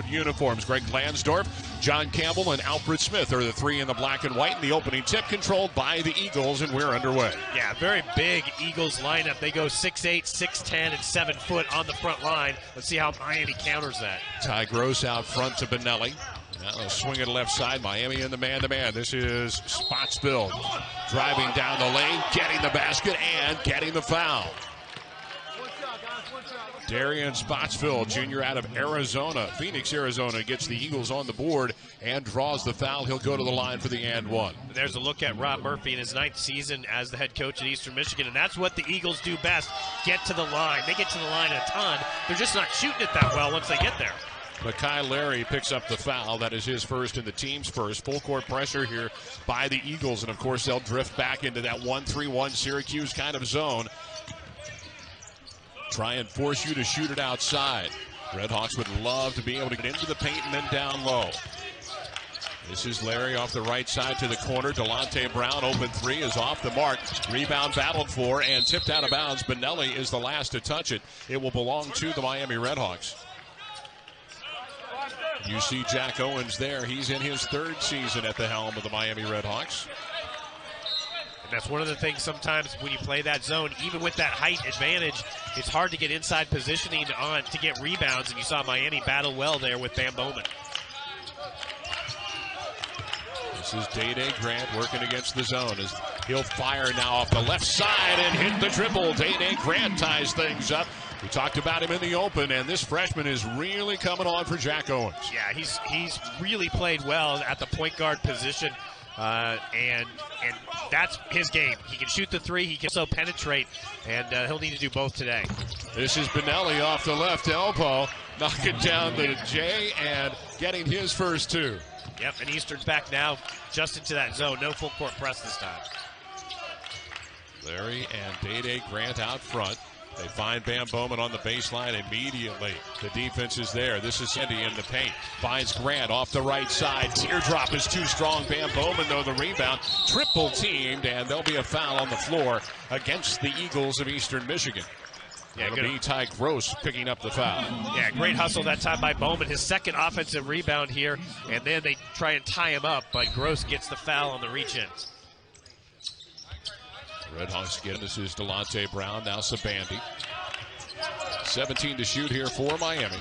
uniforms. Greg Lansdorf, John Campbell, and Alfred Smith are the three in the black and white. And the opening tip controlled by the Eagles, and we're underway. Yeah, very big Eagles lineup. They go 6'8", 6'10", and 7 foot on the front line. Let's see how Miami counters that. Ty Gross out front to Benelli. Now a swing at left side. Miami in the man-to-man. This is Spotsville driving down the lane, getting the basket, and getting the foul. Darian Spotsville, junior out of Arizona, Phoenix, Arizona, gets the Eagles on the board and draws the foul. He'll go to the line for the and one. There's a look at Rob Murphy in his 9th season as the head coach at Eastern Michigan, and that's what the Eagles do best, get to the line. They get to the line a ton. They're just not shooting it that well once they get there. Makai Larry picks up the foul. That is his first and the team's first. Full court pressure here by the Eagles, and of course they'll drift back into that 1-3-1 Syracuse kind of zone. Try and force you to shoot it outside. Redhawks would love to be able to get into the paint and then down low. This is Larry off the right side to the corner. Delonte Brown, open three, is off the mark. Rebound battled for and tipped out of bounds. Benelli is the last to touch it. It will belong to the Miami Redhawks. You see Jack Owens there. He's in his 3rd season at the helm of the Miami Redhawks. And that's one of the things sometimes when you play that zone, even with that height advantage, it's hard to get inside positioning on to get rebounds, and you saw Miami battle well there with Bam Bowman. This is Day-Day Grant working against the zone as he'll fire now off the left side and hit the triple. Day-Day Grant ties things up. We talked about him in the open, and this freshman is really coming on for Jack Owens. Yeah, he's really played well at the point guard position. And that's his game. He can shoot the three, he can also penetrate, and he'll need to do both today. This is Benelli off the left elbow, knocking down the J and getting his first 2. Yep, and Eastern's back now just into that zone. No full court press this time. Larry and Day-Day Grant out front. They find Bam Bowman on the baseline immediately. The defense is there. This is Sandy in the paint. Finds Grant off the right side. Teardrop is too strong. Bam Bowman, though, the rebound. Triple teamed, and there'll be a foul on the floor against the Eagles of Eastern Michigan. Yeah, it'll be Ty Gross picking up the foul. Yeah, great hustle that time by Bowman. His 2nd offensive rebound here, and then they try and tie him up, but Gross gets the foul on the reach-ins. Redhawks again. This is Delonte Brown, now Sabandi. 17 to shoot here for Miami.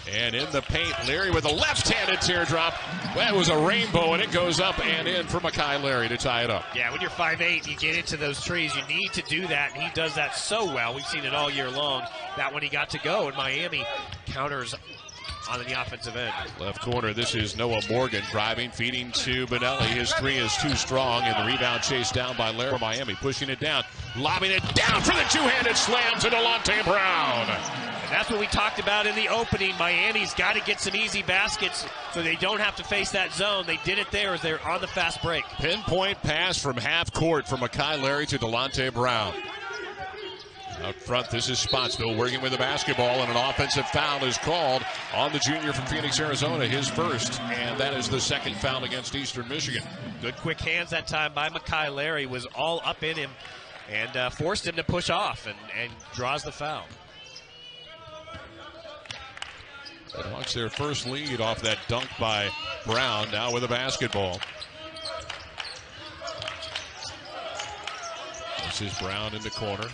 And in the paint, Larry with a left-handed teardrop. That was a rainbow, and it goes up and in for Makai Larry to tie it up. Yeah, when you're 5'8", you get into those trees. You need to do that, and he does that so well. We've seen it all year long. That one he got to go, and Miami counters on the offensive end. Left corner, this is Noah Morgan driving, feeding to Benelli. His 3 is too strong, and the rebound chased down by Larry. Miami pushing it down, lobbing it down for the 2-handed slam to Delonte Brown. And that's what we talked about in the opening. Miami's got to get some easy baskets so they don't have to face that zone. They did it there as they're on the fast break. Pinpoint pass from half court from Makai Larry to Delonte Brown. Out front, this is Spotsville working with the basketball, and an offensive foul is called on the junior from Phoenix, Arizona, his first, and that is the 2nd foul against Eastern Michigan. Good quick hands that time by Makai Larry, was all up in him and forced him to push off and draws the foul. The Hawks their first lead off that dunk by Brown, now with a basketball. This is Brown in the corner.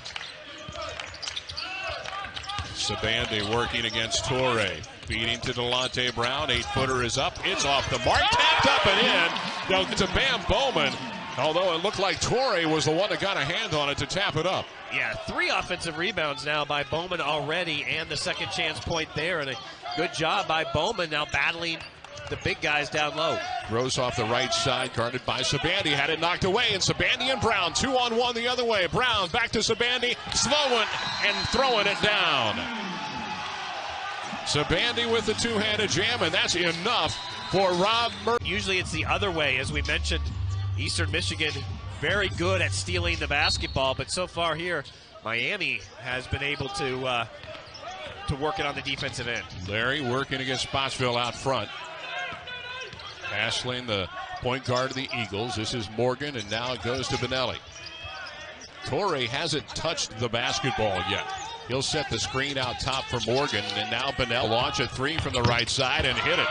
Sabandi working against Torre. Feeding to Delonte Brown. 8-footer is up. It's off the mark. Tapped up and in. Now to Bam Bowman. Although it looked like Torre was the one that got a hand on it to tap it up. Yeah, 3 offensive rebounds now by Bowman already, and the second chance point there. And a good job by Bowman now battling the big guys down low. Gross off the right side, guarded by Sabandi, had it knocked away, and Sabandi and Brown 2-on-1 the other way. Brown back to Sabandi, slowing and throwing it down. Sabandi with the 2-handed jam, and that's enough for Rob Murphy. Usually it's the other way, as we mentioned. Eastern Michigan very good at stealing the basketball, but so far here, Miami has been able to work it on the defensive end. Larry working against Spotsville out front. Ashling, the point guard of the Eagles. This is Morgan, and now it goes to Benelli. Torre hasn't touched the basketball yet. He'll set the screen out top for Morgan, and now Benelli launch a three from the right side and hit it.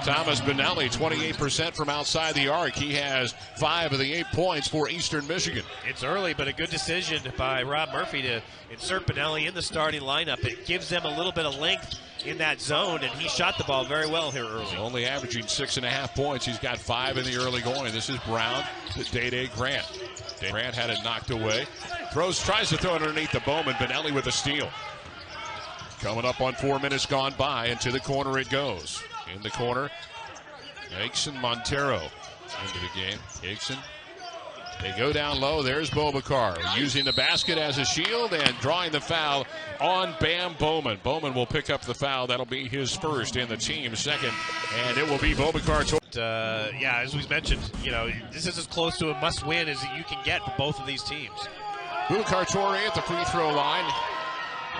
Thomas Benelli, 28% from outside the arc. He has 5 of the 8 points for Eastern Michigan. It's early, but a good decision by Rob Murphy to insert Benelli in the starting lineup. It gives them a little bit of length in that zone, and he shot the ball very well here early. He's only averaging 6.5 points. He's got 5 in the early going. This is Brown to Day Grant. Grant had it knocked away. Tries to throw it underneath the Bowman. Benelli with a steal. Coming up on 4 minutes gone by, and to the corner it goes. In the corner, Hickson Montero into the game. Hickson, they go down low. There's Bobakar using the basket as a shield and drawing the foul on Bam Bowman. Bowman will pick up the foul. That'll be his first and the team's second, and it will be Bobakar. Yeah, as we mentioned, this is as close to a must-win as you can get for both of these teams. Bobakar Torre at the free throw line.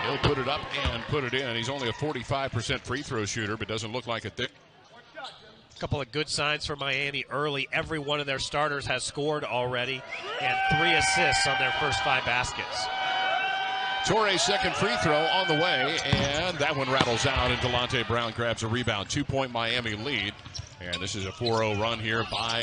He'll put it up and put it in. He's only a 45% free throw shooter, but doesn't look like it there. A couple of good signs for Miami early. Every one of their starters has scored already, and 3 assists on their first 5 baskets. Torre's second free throw on the way, and that one rattles out, and Delonte Brown grabs a rebound. 2-point Miami lead, and this is a 4-0 run here by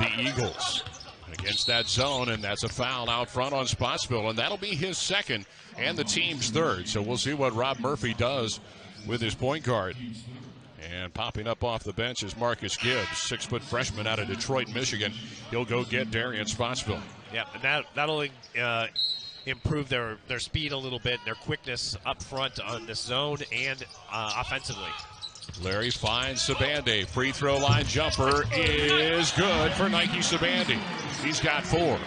the Eagles against that zone, and that's a foul out front on Spotsville, and that'll be his second and the team's third. So we'll see what Rob Murphy does with his point guard. And popping up off the bench is Marcus Gibbs, 6-foot freshman out of Detroit, Michigan. He'll go get Darian Spotsville. Yeah, and that'll improve their speed a little bit, their quickness up front on this zone and offensively. Larry finds Sabande. Free throw line jumper is good for Nike Sabande. He's got 4.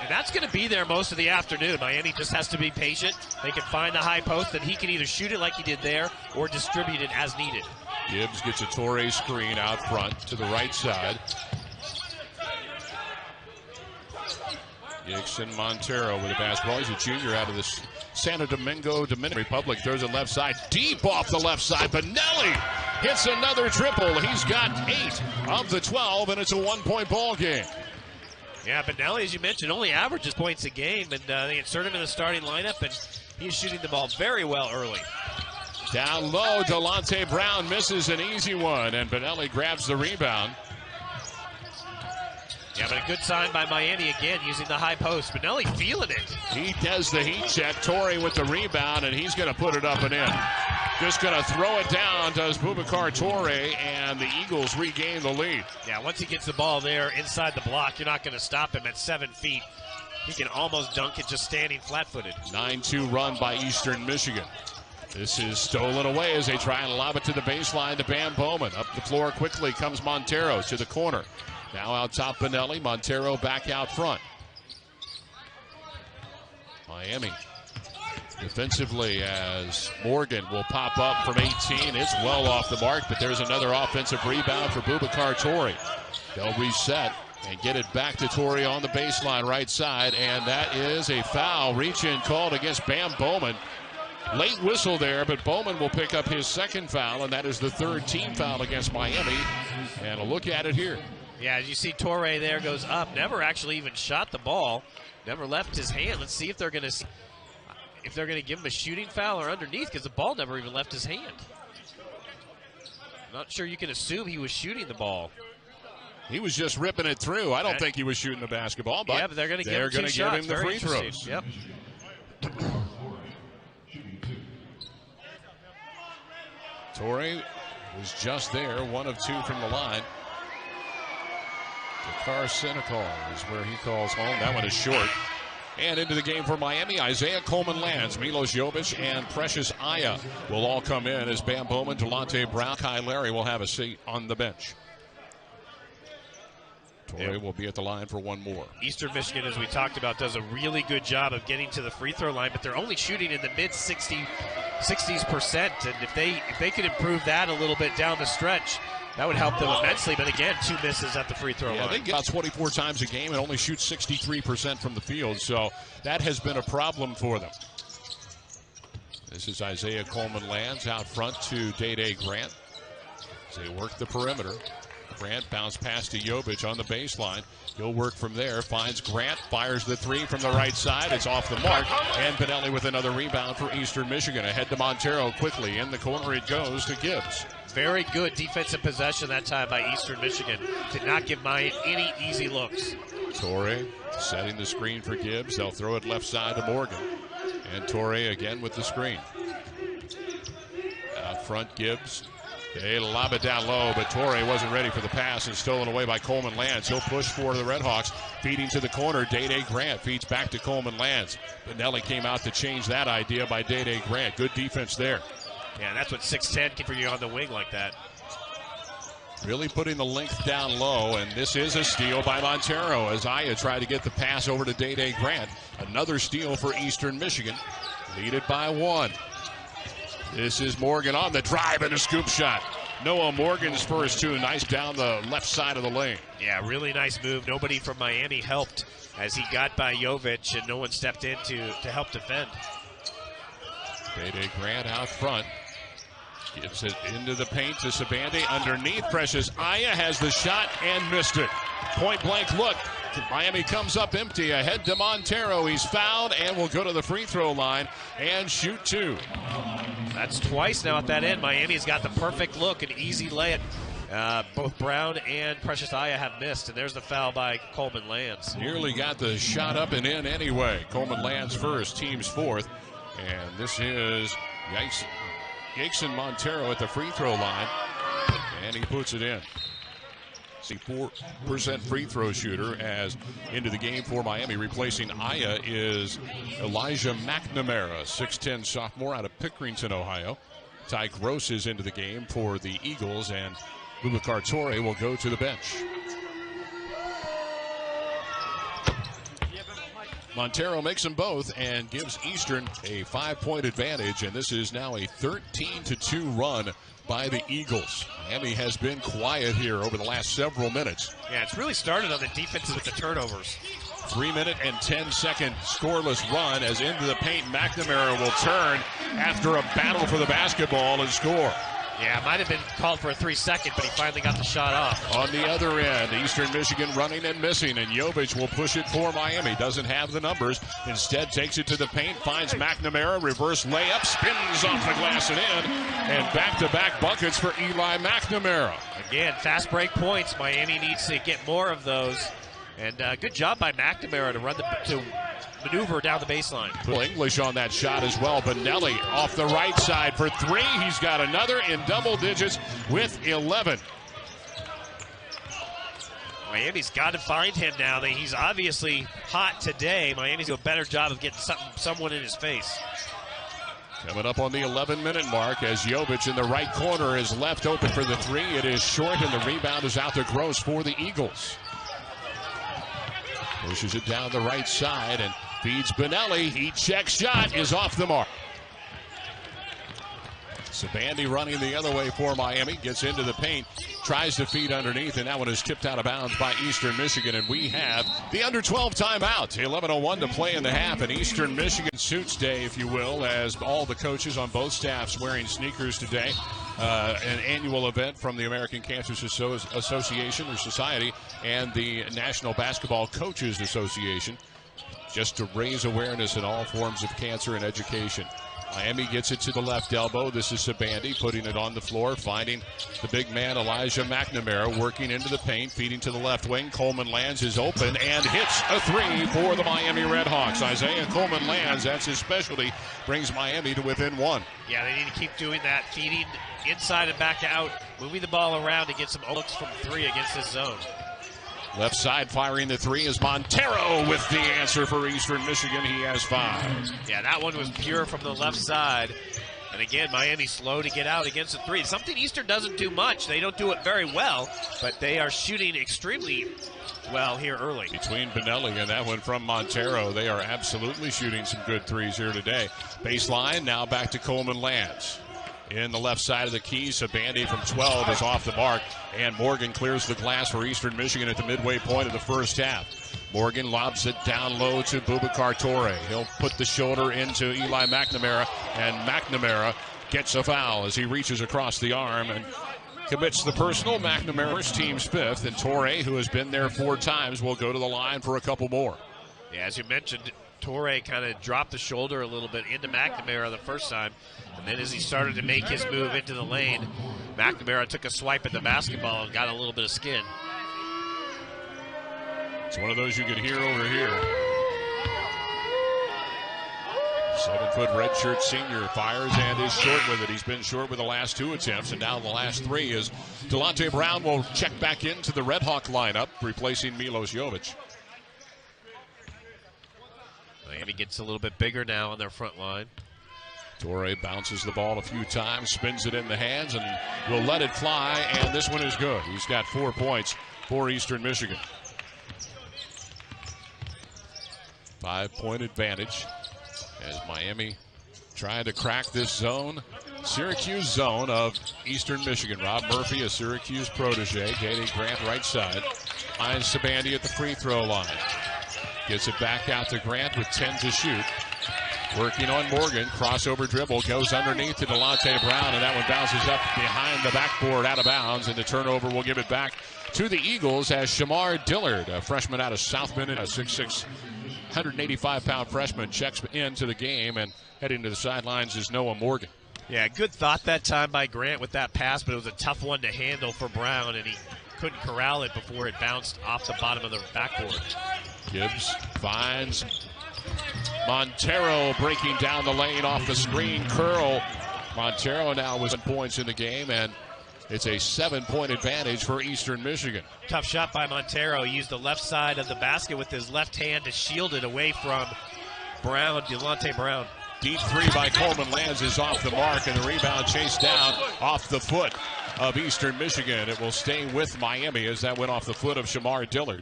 And that's going to be there most of the afternoon. Miami just has to be patient. They can find the high post, and he can either shoot it like he did there or distribute it as needed. Gibbs gets a Torre screen out front to the right side. Hickson Montero with the basketball. He's a junior out of the Santo Domingo, Dominican Republic. Throws it left side, deep off the left side. Benelli hits another triple. He's got 8 of the 12, and it's a 1-point ball game. Yeah, Benelli, as you mentioned, only averages points a game, and they insert him in the starting lineup, and he's shooting the ball very well early. Down low, Delonte Brown misses an easy one, and Benelli grabs the rebound. Yeah, but a good sign by Miami again, using the high post. Benelli feeling it. He does the heat check. Torre with the rebound, and he's going to put it up and in. Just going to throw it down, does Bobakar Torre, and the Eagles regain the lead. Yeah, once he gets the ball there inside the block, you're not going to stop him at 7 feet. He can almost dunk it just standing flat-footed. 9-2 run by Eastern Michigan. This is stolen away as they try and lob it to the baseline to Bam Bowman. Up the floor quickly comes Montero to the corner. Now out top Benelli, Montero back out front. Miami defensively as Morgan will pop up from 18. It's well off the mark, but there's another offensive rebound for Bobakar Torre. They'll reset and get it back to Torre on the baseline right side, and that is a foul. Reach-in called against Bam Bowman. Late whistle there, but Bowman will pick up his second foul, and that is the 3rd team foul against Miami. And a look at it here. Yeah, as you see, Torre there goes up, never actually even shot the ball, never left his hand. Let's see if they're going to give him a shooting foul or underneath, because the ball never even left his hand. Not sure you can assume he was shooting the ball. He was just ripping it through. I don't think he was shooting the basketball, but, yeah, but they're going to give him the free throws. Yep. Torre was just there, 1 of 2 from the line. Dakar Senecal is where he calls home. That one is short. And into the game for Miami, Isaiah Coleman-Lands, Milos Jovic, and Precious Aya will all come in as Bam Bowman, Delonte Brown, Kyle Larry will have a seat on the bench. Torre will be at the line for 1 more. Eastern Michigan, as we talked about, does a really good job of getting to the free throw line, but they're only shooting in the mid-60s%. And if they could improve that a little bit down the stretch, that would help them immensely. But again, 2 misses at the free throw line. They get about 24 times a game and only shoot 63% from the field, so that has been a problem for them. This is Isaiah Coleman-Lands out front to Day Grant as they work the perimeter. Grant bounce pass to Jovic on the baseline. He'll work from there, finds Grant, fires the three from the right side. It's off the mark, and Benelli with another rebound for Eastern Michigan. Ahead to Montero quickly. In the corner it goes to Gibbs. Very good defensive possession that time by Eastern Michigan. Did not give Mayan any easy looks. Torre setting the screen for Gibbs. They'll throw it left side to Morgan. And Torre again with the screen. Out front, Gibbs. They lob it down low, but Torre wasn't ready for the pass and stolen away by Coleman Lands. He'll push for the Redhawks, feeding to the corner. Day Grant feeds back to Coleman Lands. Benelli came out to change that idea by Day Grant. Good defense there. Yeah, that's what 6'10" can for you on the wing like that. Really putting the length down low, and this is a steal by Montero as Aya tried to get the pass over to Day Grant. Another steal for Eastern Michigan. Lead it by one. This is Morgan on the drive and a scoop shot. Noah Morgan's first two. Nice down the left side of the lane. Yeah, really nice move. Nobody from Miami helped as he got by Jovic, and no one stepped in to help defend. Day Grant out front. Gives it into the paint to Sabandi. Underneath, Precious Aya has the shot and missed it. Point blank look. Miami comes up empty. Ahead to Montero. He's fouled and will go to the free throw line and shoot two. That's twice now at that end. Miami's got the perfect look, an easy layup. Both Brown and Precious Aya have missed, and there's the foul by Coleman Lands. Nearly got the shot up and in anyway. Coleman Lands first, team's fourth. And this is Jason Montero at the free throw line, and he puts it in. 4% free throw shooter as into the game for Miami. Replacing Aya is Elijah McNamara, 6'10" sophomore out of Pickerington, Ohio. Ty Gross is into the game for the Eagles, and Boubacar Torre will go to the bench. Montero makes them both and gives Eastern a 5-point advantage, and this is now a 13-2 run by the Eagles. Miami has been quiet here over the last several minutes. Yeah, it's really started on the defenses with the turnovers. 3-minute and 10-second scoreless run as into the paint. McNamara will turn after a battle for the basketball and score. Yeah, it might have been called for a 3-second, but he finally got the shot off. On the other end, Eastern Michigan running and missing, and Jovic will push it for Miami. Doesn't have the numbers. Instead, takes it to the paint, finds McNamara, reverse layup, spins off the glass and in, and back-to-back buckets for Eli McNamara. Again, fast break points. Miami needs to get more of those. And good job by McNamara to maneuver down the baseline. English on that shot as well. Benelli off the right side for three. He's got another in double digits with 11. Miami's got to find him now. He's obviously hot today. Miami's doing a better job of getting someone in his face. Coming up on the 11-minute mark as Jovic in the right corner is left open for the three. It is short, and the rebound is out to Gross for the Eagles. Pushes it down the right side and feeds Benelli. He checks shot is off the mark. Sabandi running the other way for Miami. Gets into the paint. Tries to feed underneath, and that one is tipped out of bounds by Eastern Michigan. And we have the under 12 timeout. 11:01 to play in the half. An Eastern Michigan suits day, if you will, as all the coaches on both staffs wearing sneakers today. An annual event from the American Cancer Association or Society and the National Basketball Coaches Association, just to raise awareness in all forms of cancer and education. Miami gets it to the left elbow. This is Sabandi putting it on the floor, finding the big man Elijah McNamara, working into the paint, feeding to the left wing. Coleman Lands is open and hits a three for the Miami Redhawks. Isaiah Coleman Lands, that's his specialty, brings Miami to within one. Yeah, they need to keep doing that, feeding inside and back out, moving the ball around to get some looks from three against this zone. Left side firing the three is Montero with the answer for Eastern Michigan. He has 5. Yeah, that one was pure from the left side. And again, Miami's slow to get out against the three. Something Eastern doesn't do much. They don't do it very well, but they are shooting extremely well here early. Between Benelli and that one from Montero, they are absolutely shooting some good threes here today. Baseline, now back to Coleman Lands. In the left side of the key, Sabandi from 12 is off the mark, and Morgan clears the glass for Eastern Michigan at the midway point of the first half. Morgan lobs it down low to Boubacar Torre. He'll put the shoulder into Eli McNamara, and McNamara gets a foul as he reaches across the arm and commits the personal. McNamara's team's fifth, and Torrey, who has been there 4 times, will go to the line for a couple more. Yeah, as you mentioned, Torrey kind of dropped the shoulder a little bit into McNamara the first time, and then as he started to make his move into the lane, McNamara took a swipe at the basketball and got a little bit of skin. It's one of those you could hear over here. 7-foot redshirt senior fires and is short with it. He's been short with the last 2 attempts, and now the last 3 is Delonte Brown will check back into the Red Hawk lineup, replacing Milos Jovic. Miami gets a little bit bigger now on their front line. Torrey bounces the ball a few times, spins it in the hands, and will let it fly, and this one is good. He's got 4 points for Eastern Michigan. 5-point advantage as Miami trying to crack this zone, Syracuse zone of Eastern Michigan. Rob Murphy, a Syracuse protege. Dede Grant right side. Finds Sibande at the free throw line. Gets it back out to Grant with 10 to shoot. Working on Morgan. Crossover dribble. Goes underneath to Delonte Brown, and that one bounces up behind the backboard out of bounds, and the turnover will give it back to the Eagles as Shamar Dillard, a freshman out of South Bend, a 6'6", 185-pound freshman, checks into the game, and heading to the sidelines is Noah Morgan. Yeah, good thought that time by Grant with that pass, but it was a tough one to handle for Brown, and he couldn't corral it before it bounced off the bottom of the backboard. Gibbs finds Montero breaking down the lane off the screen curl. Montero now with 7 points in the game, and it's a 7-point advantage for Eastern Michigan. Tough shot by Montero. He used the left side of the basket with his left hand to shield it away from Brown, Delonte Brown. Deep 3 by Coleman Lands is off the mark, and the rebound chased down off the foot of Eastern Michigan. It will stay with Miami as that went off the foot of Shamar Dillard.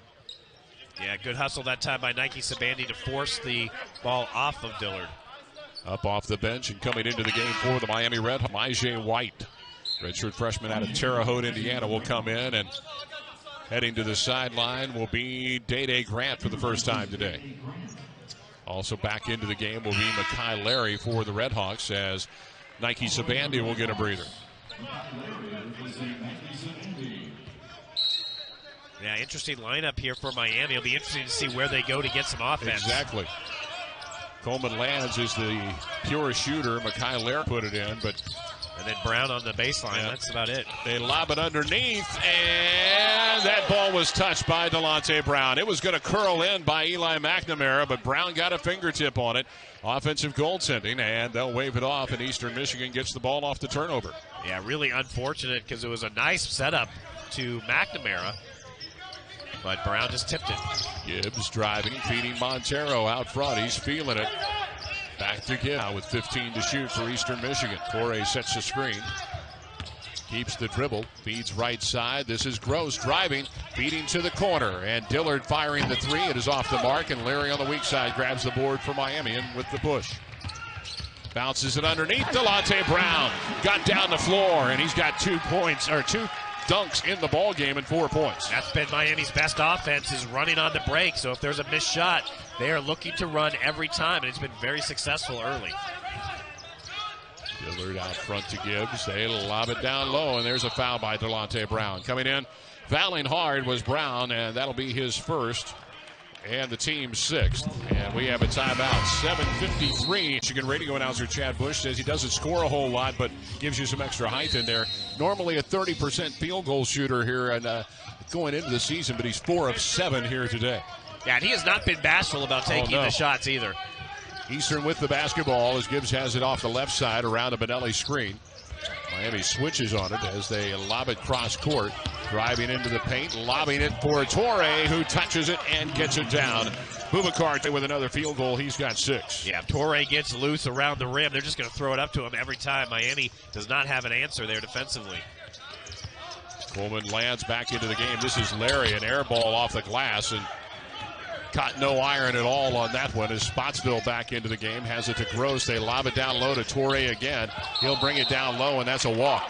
Yeah, good hustle that time by Nike Sibande to force the ball off of Dillard. Up off the bench and coming into the game for the Miami Red, Myjai White. Redshirt freshman out of Terre Haute, Indiana, will come in, and heading to the sideline will be Dede Grant for the first time today. Also back into the game will be Makai Larry for the Red Hawks as Nike Sibande will get a breather. Yeah, interesting lineup here for Miami. It'll be interesting to see where they go to get some offense. Exactly. Coleman Lands is the pure shooter. Makai Larry put it in, but... And then Brown on the baseline. Yeah. That's about it. They lob it underneath, and that ball was touched by Delonte Brown. It was going to curl in by Eli McNamara, but Brown got a fingertip on it. Offensive goaltending, and they'll wave it off, and Eastern Michigan gets the ball off the turnover. Yeah, really unfortunate because it was a nice setup to McNamara, but Brown just tipped it. Gibbs driving, feeding Montero out front. He's feeling it. Back to Gibbs now with 15 to shoot for Eastern Michigan. Torrey sets the screen. Keeps the dribble. Feeds right side. This is Gross driving. Feeding to the corner. And Dillard firing the 3. It is off the mark. And Larry on the weak side grabs the board for Miami and with the push. Bounces it underneath. Delonte Brown got down the floor. And he's got 2 points, or 2 dunks in the ball game and 4 points. That's been Miami's best offense, is running on the break. So if there's a missed shot, they are looking to run every time, and it's been very successful early. Dillard out front to Gibbs. They lob it down low, and there's a foul by Delonte Brown. Coming in, fouling hard was Brown, and that'll be his first and the team's 6th. And we have a timeout. 7:53. Michigan radio announcer Chad Bush says he doesn't score a whole lot, but gives you some extra height in there. Normally a 30% field goal shooter here and going into the season, but he's 4 of 7 here today. Yeah, and he has not been bashful about taking the shots either. Eastern with the basketball as Gibbs has it off the left side around a Benelli screen. Miami switches on it as they lob it cross court. Driving into the paint, lobbing it for Torrey, who touches it and gets it down. Boubacar with another field goal. He's got 6. Yeah, Torrey gets loose around the rim. They're just going to throw it up to him every time. Miami does not have an answer there defensively. Coleman Lands back into the game. This is Larry, an air ball off the glass, and caught no iron at all on that one as Spotsville back into the game. Has it to Gross. They lob it down low to Torrey again. He'll bring it down low, and that's a walk.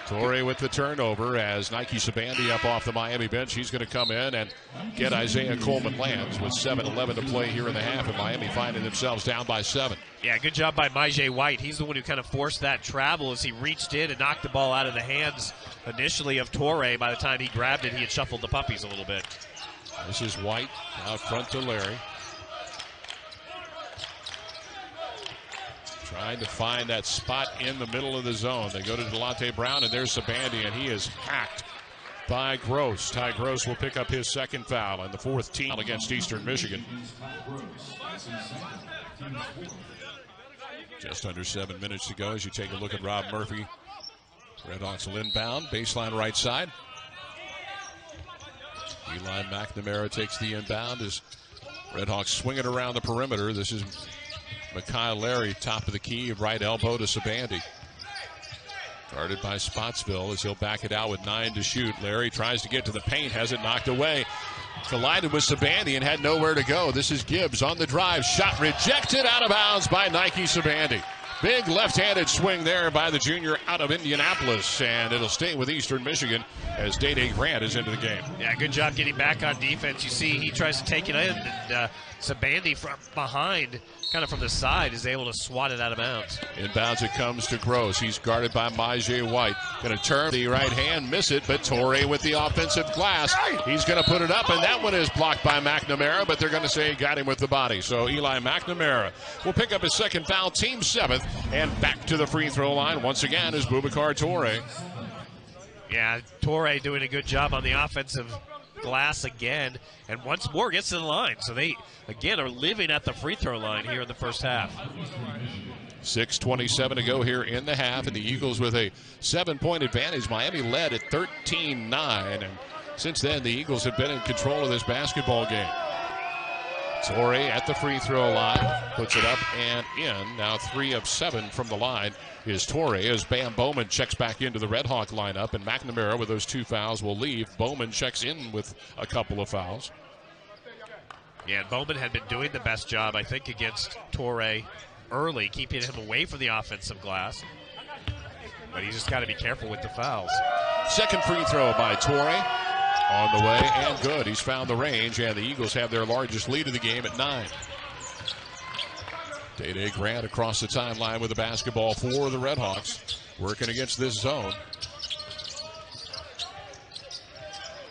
Torrey with the turnover as Nike Sabandi up off the Miami bench. He's going to come in and get Isaiah Coleman-Lands with 7:11 to play here in the half, and Miami finding themselves down by 7. Yeah, good job by Myjai White. He's the one who kind of forced that travel as he reached in and knocked the ball out of the hands initially of Torrey. By the time he grabbed it, he had shuffled the puppies a little bit. This is White out front to Larry. Trying to find that spot in the middle of the zone. They go to Delonte Brown, and there's Sabandi, and he is hacked by Gross. Ty Gross will pick up his second foul and the fourth team against Eastern Michigan. Just under 7 minutes to go as you take a look at Rob Murphy. Redhawks will inbound, baseline right side. Eli McNamara takes the inbound as Redhawks swing it around the perimeter. This is Mekhi Larry, top of the key, right elbow to Sabandi. Guarded by Spotsville as he'll back it out with 9 to shoot. Larry tries to get to the paint, has it knocked away. Collided with Sabandi and had nowhere to go. This is Gibbs on the drive. Shot rejected out of bounds by Nike Sabandi. Big left-handed swing there by the junior out of Indianapolis, and it'll stay with Eastern Michigan as Day Grant is into the game. Yeah, good job getting back on defense. You see he tries to take it in, and Sabandi from behind, kind of from the side, is able to swat it out of bounds. Inbounds it comes to Gross. He's guarded by Myjai White. Going to turn the right hand, miss it, but Torrey with the offensive glass. He's going to put it up, and that one is blocked by McNamara, but they're going to say he got him with the body. So Eli McNamara will pick up his second foul, team 7th, and back to the free throw line once again is Boubacar Torrey. Yeah, Torrey doing a good job on the offensive glass again, and once more gets to the line. So they, again, are living at the free throw line here in the first half. 6:27 to go here in the half, and the Eagles with a 7-point advantage. Miami led at 13-9, and since then the Eagles have been in control of this basketball game. Torrey at the free throw line, puts it up and in. Now 3 of 7 from the line is Torrey as Bam Bowman checks back into the Red Hawk lineup, and McNamara with those 2 fouls will leave. Bowman checks in with a couple of fouls. Yeah, and Bowman had been doing the best job, I think, against Torrey early, keeping him away from the offensive glass. But he's just got to be careful with the fouls. Second free throw by Torrey. On the way and good. He's found the range, and the Eagles have their largest lead of the game at 9. Day Grant across the timeline with the basketball for the Redhawks, working against this zone.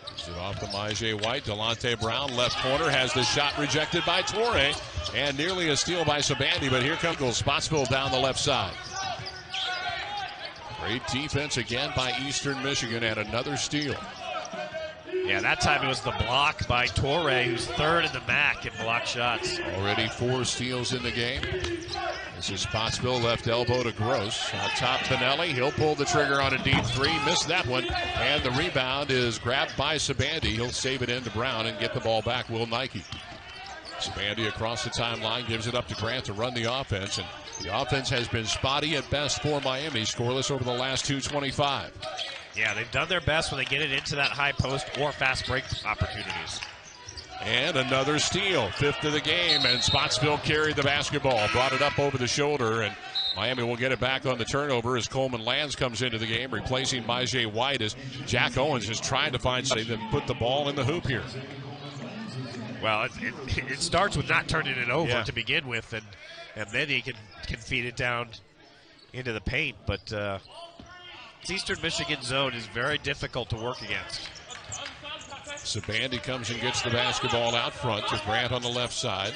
Gives it off to Myjai White. Delonte Brown, left corner, has the shot rejected by Torrey, and nearly a steal by Sabandi, but here comes Spotsville down the left side. Great defense again by Eastern Michigan, and another steal. Yeah, that time it was the block by Torrey, who's 3rd in the MAC in block shots. Already 4 steals in the game. This is Spotsville, left elbow to Gross. On top, Pinelli. He'll pull the trigger on a deep 3. Missed that one. And the rebound is grabbed by Sabandi. He'll save it into Brown and get the ball back, Will Nike. Sabandi across the timeline, gives it up to Grant to run the offense. And the offense has been spotty at best for Miami, scoreless over the last 2:25. Yeah, they've done their best when they get it into that high post or fast break opportunities. And another steal, 5th of the game, and Spotsville carried the basketball, brought it up over the shoulder, and Miami will get it back on the turnover as Coleman-Lands comes into the game, replacing Myjai White as Jack Owens is trying to find somebody to put the ball in the hoop here. Well, it starts with not turning it over to begin with, and then he can feed it down into the paint, but Eastern Michigan zone is very difficult to work against. Sabandi comes and gets the basketball out front to Grant on the left side.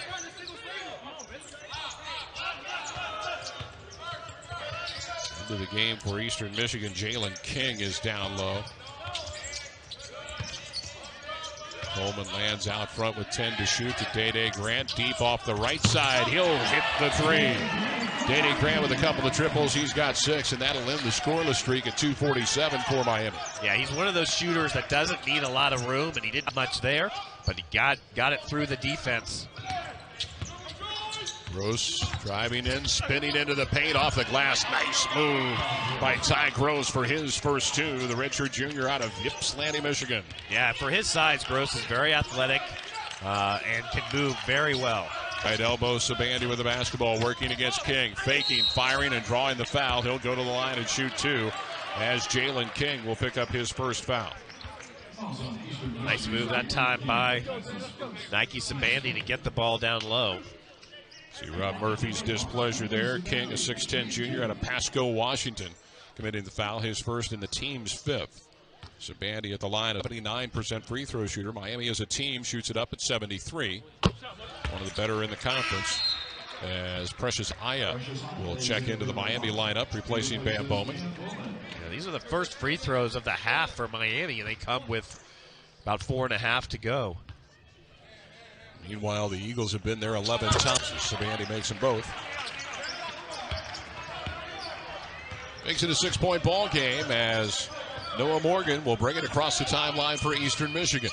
Into the game for Eastern Michigan, Jalen King is down low. Coleman-Lands out front with 10 to shoot to Day Grant, deep off the right side. He'll hit the 3. Day Grant with a couple of triples. He's got 6, and that'll end the scoreless streak at 2:47 for Miami. Yeah, he's one of those shooters that doesn't need a lot of room, and he didn't much there, but he got it through the defense. Gross driving in, spinning into the paint off the glass. Nice move by Ty Gross for his first 2. The redshirt junior out of Ypsilanti, Michigan. Yeah, for his size, Gross is very athletic and can move very well. Right elbow, Sabandi with the basketball, working against King. Faking, firing, and drawing the foul. He'll go to the line and shoot 2. as Jalen King will pick up his first foul. Nice move that time by Nike Sibande to get the ball down low. See Rob Murphy's displeasure there. King, a 6'10 junior out of Pasco, Washington, committing the foul, his first and the team's fifth. Sibande at the line, a 79% free throw shooter. Miami as a team shoots it up at 73. One of the better in the conference, as Precious Aya will check into the Miami lineup, replacing Bam Bowman. Yeah, these are the first free throws of the half for Miami, and they come with about 4.5 to go. Meanwhile, the Eagles have been there 11 times. Sibande makes them both. Makes it a 6-point ball game as Noah Morgan will bring it across the timeline for Eastern Michigan.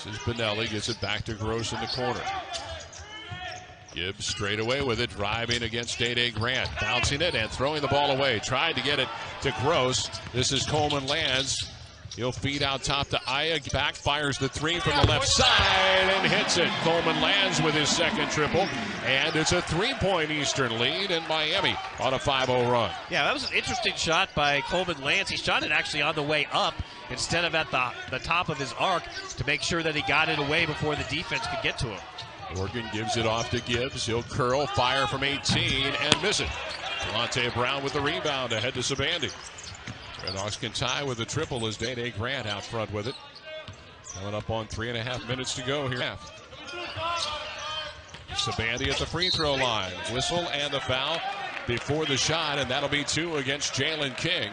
This is Benelli, gets it back to Gross in the corner. Gibbs straight away with it, driving against Day Grant, bouncing it and throwing the ball away. Tried to get it to Gross. This is Coleman Lands. He'll feed out top to Aya. Back fires the three from the left side and hits it. Coleman Lands with his second triple. And it's a 3-point Eastern lead, and Miami on a 5-0 run. Yeah, that was an interesting shot by Coleman Lands. He shot it actually on the way up instead of at the top of his arc to make sure that he got it away before the defense could get to him. Morgan gives it off to Gibbs. He'll curl, fire from 18, and miss it. Delonte Brown with the rebound ahead to Sibande. Redhawks can tie with a triple as Day Grant out front with it. Coming up on 3.5 minutes to go here. Sibande at the free throw line. Whistle and the foul before the shot, and that'll be 2 against Jalen King.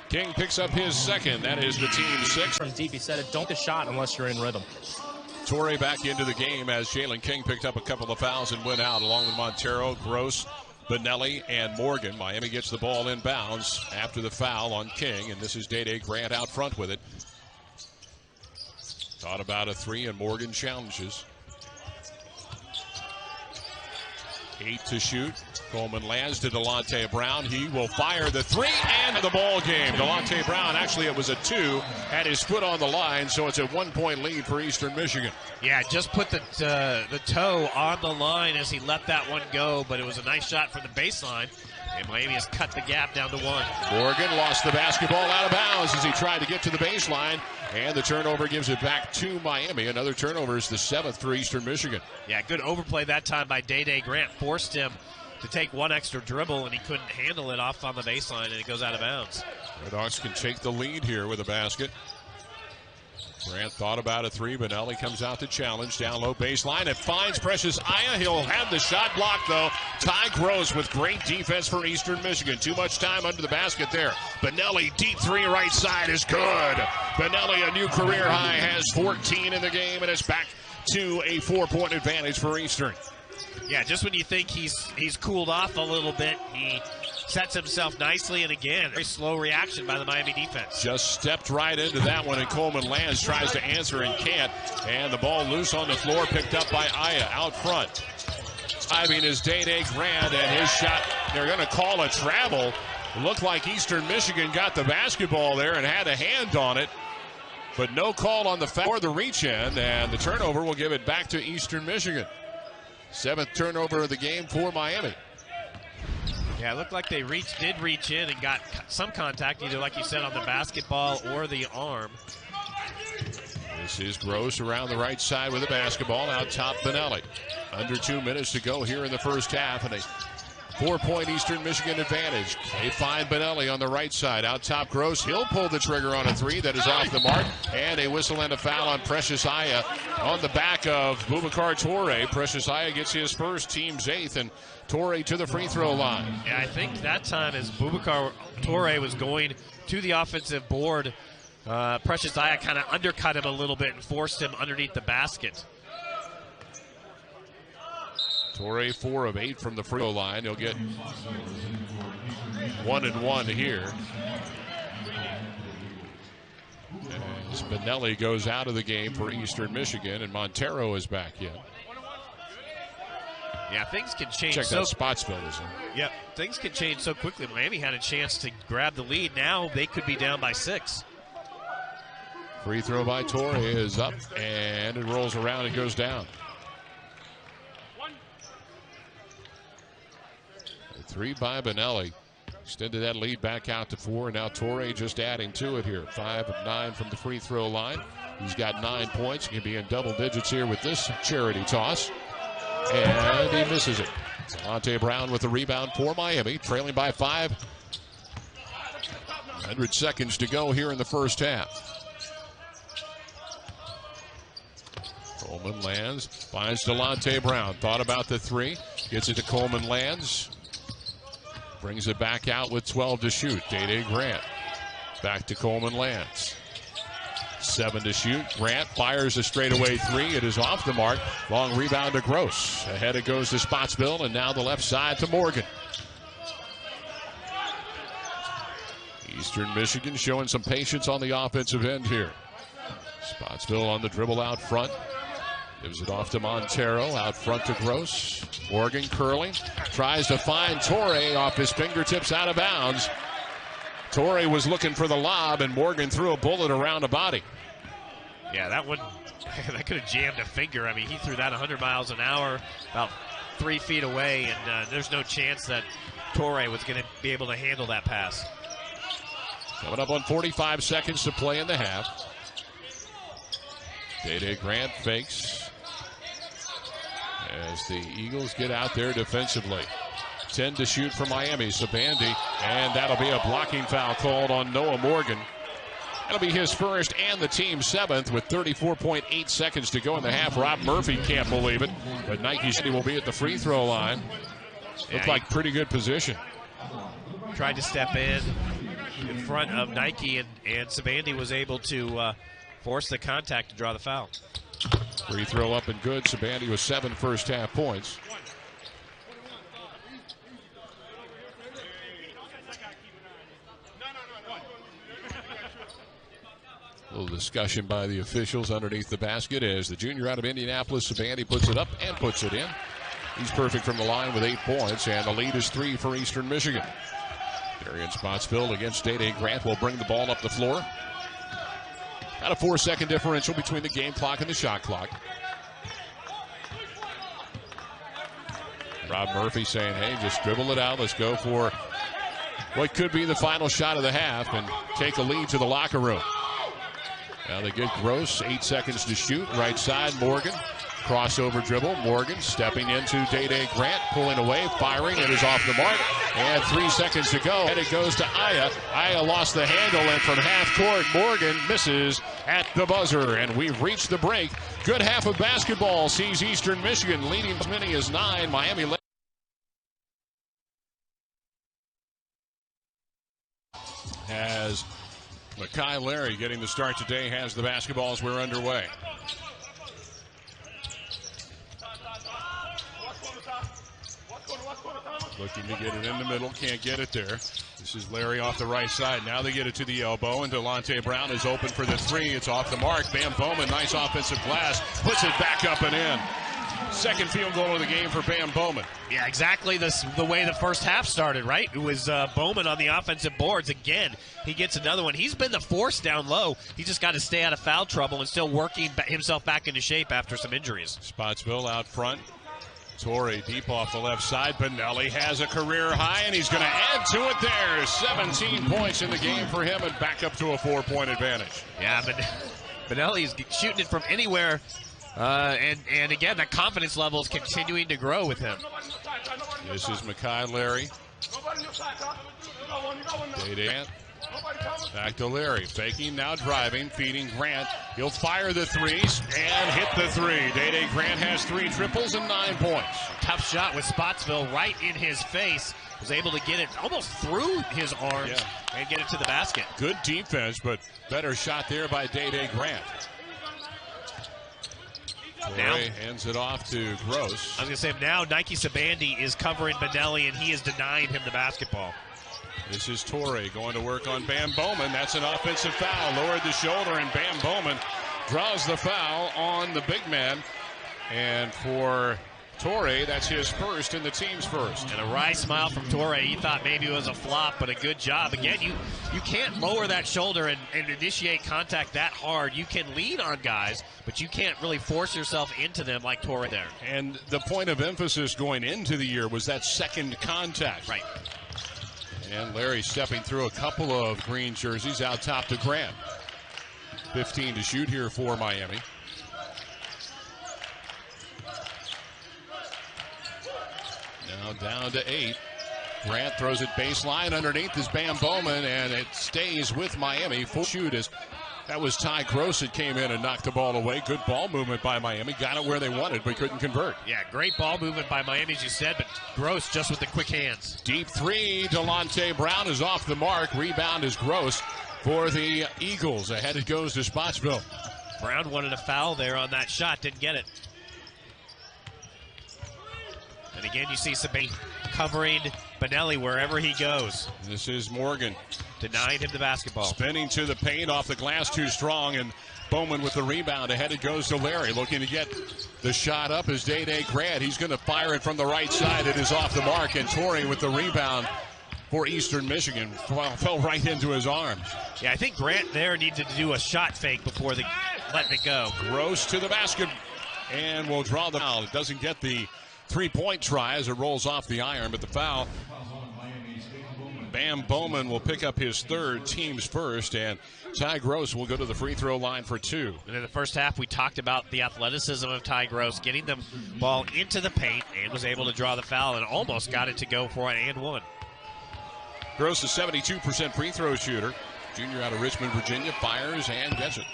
King picks up his second. That is the team's 6th. From deep, he said it, don't get a shot unless you're in rhythm. Torrey back into the game as Jalen King picked up a couple of fouls and went out along with Montero, Gross, Benelli, and Morgan. Miami gets the ball inbounds after the foul on King, and this is Day Grant out front with it. Thought about a three, and Morgan challenges. 8 to shoot. Coleman Lands to Delonte Brown. He will fire the three and the ball game. Delonte Brown, actually it was a 2, had his foot on the line, so it's a 1-point lead for Eastern Michigan. Yeah, just put the toe on the line as he let that one go, but it was a nice shot from the baseline, and Miami has cut the gap down to 1. Morgan lost the basketball out of bounds as he tried to get to the baseline, and the turnover gives it back to Miami. Another turnover is the 7th for Eastern Michigan. Yeah, good overplay that time by Day Grant. Forced him to take one extra dribble, and he couldn't handle it off on the baseline, and it goes out of bounds. Redhawks can take the lead here with a basket. Grant thought about a three. Benelli comes out to challenge. Down low baseline. It finds Precious Aya. He'll have the shot blocked, though. Ty Gross with great defense for Eastern Michigan. Too much time under the basket there. Benelli, deep three right side is good. Benelli, a new career high, has 14 in the game, and it's back to a 4-point advantage for Eastern. Yeah, just when you think he's cooled off a little bit, he sets himself nicely, and again, very slow reaction by the Miami defense. Just stepped right into that one, and Coleman Lands tries to answer and can't. And the ball loose on the floor, picked up by Aya out front. Diving is Day Grant, and his shot, they're going to call a travel. It looked like Eastern Michigan got the basketball there and had a hand on it, but no call on the foul or the reach-in, and the turnover will give it back to Eastern Michigan. 7th turnover of the game for Miami. Yeah, it looked like they did reach in and got some contact, either like you said on the basketball or the arm. This is Gross around the right side with the basketball. Out top, Benelli. Under 2 minutes to go here in the first half, and a 4-point Eastern Michigan advantage. They find Benelli on the right side. Out top, Gross. He'll pull the trigger on a three that is off the mark. And a whistle and a foul on Precious Aya on the back of Boubacar Touré. Precious Aya gets his first, team's 8th, and Touré to the free throw line. Yeah, I think that time as Boubacar Touré was going to the offensive board, Precious Aya kind of undercut him a little bit and forced him underneath the basket. Touré 4 of 8 from the free throw line. He'll get 1 and 1 here. As Benelli goes out of the game for Eastern Michigan, and Montero is back in. Yeah, things can change. Check that spot spill, isn't it? Yep, things can change so quickly. Miami had a chance to grab the lead. Now they could be down by 6. Free throw by Touré is up, and it rolls around and goes down. Three by Benelli. Extended that lead back out to 4. Now Torrey just adding to it here. 5 of 9 from the free throw line. He's got 9 points. He can be in double digits here with this charity toss. And he misses it. Delonte Brown with the rebound for Miami, trailing by 5. 100 seconds to go here in the first half. Coleman lands, finds Delonte Brown. Thought about the 3, gets it to Coleman, lands. Brings it back out with 12 to shoot. Day Grant. Back to Coleman, lands. 7 to shoot. Grant fires a straightaway 3. It is off the mark. Long rebound to Gross. Ahead it goes to Spotsville, and now the left side to Morgan. Eastern Michigan showing some patience on the offensive end here. Spotsville on the dribble out front. Gives it off to Montero. Out front to Gross. Morgan curling. Tries to find Torrey off his fingertips, out of bounds. Torrey was looking for the lob, and Morgan threw a bullet around a body. Yeah, that one, that could have jammed a finger. I mean, he threw that 100 miles an hour, about 3 feet away, and there's no chance that Torrey was going to be able to handle that pass. Coming up on 45 seconds to play in the half. Day Grant fakes as the Eagles get out there defensively. 10 to shoot for Miami. Sabandi, and that'll be a blocking foul called on Noah Morgan. That'll be his first and the team's 7th with 34.8 seconds to go in the half. Rob Murphy can't believe it, but Nike City will be at the free throw line. Looked like pretty good position. Tried to step in front of Nike, and Sabandi was able to force the contact to draw the foul. Free throw up and good. Sabandi with 7 first half points. A little discussion by the officials underneath the basket as the junior out of Indianapolis, Sabandi, puts it up and puts it in. He's perfect from the line with 8 points, and the lead is 3 for Eastern Michigan. Darian Spotsville against Day Grant will bring the ball up the floor. Got a 4-second differential between the game clock and the shot clock. Rob Murphy saying, hey, just dribble it out. Let's go for what could be the final shot of the half and take a lead to the locker room. Now they get Gross, 8 seconds to shoot. Right side, Morgan. Crossover dribble. Morgan stepping into Day Grant, pulling away, firing. It is off the mark. And 3 seconds to go. And it goes to Aya. Aya lost the handle, and from half court, Morgan misses at the buzzer. And we've reached the break. Good half of basketball sees Eastern Michigan leading as many as 9. Miami has Makai Larry getting the start today, has the basketball as we're underway. Looking to get it in the middle, can't get it there. This is Larry off the right side. Now they get it to the elbow, and Delonte Brown is open for the 3. It's off the mark. Bam Bowman, nice offensive glass, puts it back up and in. Second field goal of the game for Bam Bowman. Yeah, exactly the way the first half started, right? It was Bowman on the offensive boards. Again, he gets another one. He's been the force down low. He just got to stay out of foul trouble and still working himself back into shape after some injuries. Spotsville out front. Torrey deep off the left side. Benelli has a career high, and he's going to add to it there. 17 points in the game for him, and back up to a 4-point advantage. Yeah, but Benelli's shooting it from anywhere. And again, the confidence level is continuing to grow with him. This is Makai Larry. Day back to Larry. Faking, now driving, feeding Grant. He'll fire the 3s and hit the 3. Day Grant has 3 triples and 9 points. Tough shot with Spotsville right in his face. Was able to get it almost through his arms and get it to the basket. Good defense, but better shot there by Day Grant. Now hands it off to Gross. I was going to say, now Nike Sabandi is covering Benelli, and he is denying him the basketball. This is Torrey going to work on Bam Bowman. That's an offensive foul. Lowered the shoulder, and Bam Bowman draws the foul on the big man. And for Torrey, that's his first and the team's first. And a wry smile from Torrey. He thought maybe it was a flop, but a good job. Again, you can't lower that shoulder and initiate contact that hard. You can lean on guys, but you can't really force yourself into them like Torrey there. And the point of emphasis going into the year was that second contact. Right. And Larry stepping through a couple of green jerseys out top to Grant. 15 to shoot here for Miami. Now down to 8. Grant throws it baseline. Underneath is Bam Bowman, and it stays with Miami. Full shoot as that was Ty Gross that came in and knocked the ball away. Good ball movement by Miami. Got it where they wanted, but couldn't convert. Yeah, great ball movement by Miami, as you said, but Gross just with the quick hands. Deep three. Delonte Brown is off the mark. Rebound is Gross for the Eagles. Ahead it goes to Spotsville. Brown wanted a foul there on that shot, didn't get it. And again, you see Sabine covering Benelli wherever he goes. This is Morgan. Denying him the basketball. Spinning to the paint, off the glass too strong, and Bowman with the rebound. Ahead it goes to Larry, looking to get the shot up is Day-Day Grant. He's going to fire it from the right side. It is off the mark, and Torrey with the rebound for Eastern Michigan. Fell right into his arms. Yeah, I think Grant there needed to do a shot fake before letting it go. Gross to the basket, and will draw the foul. It doesn't get the three-point try as it rolls off the iron, but the foul. Bam Bowman will pick up his third, team's first, and Ty Gross will go to the free throw line for 2. And in the first half, we talked about the athleticism of Ty Gross, getting the ball into the paint and was able to draw the foul and almost got it to go for an and one. Gross is 72% free throw shooter. Junior out of Richmond, Virginia, fires and gets it.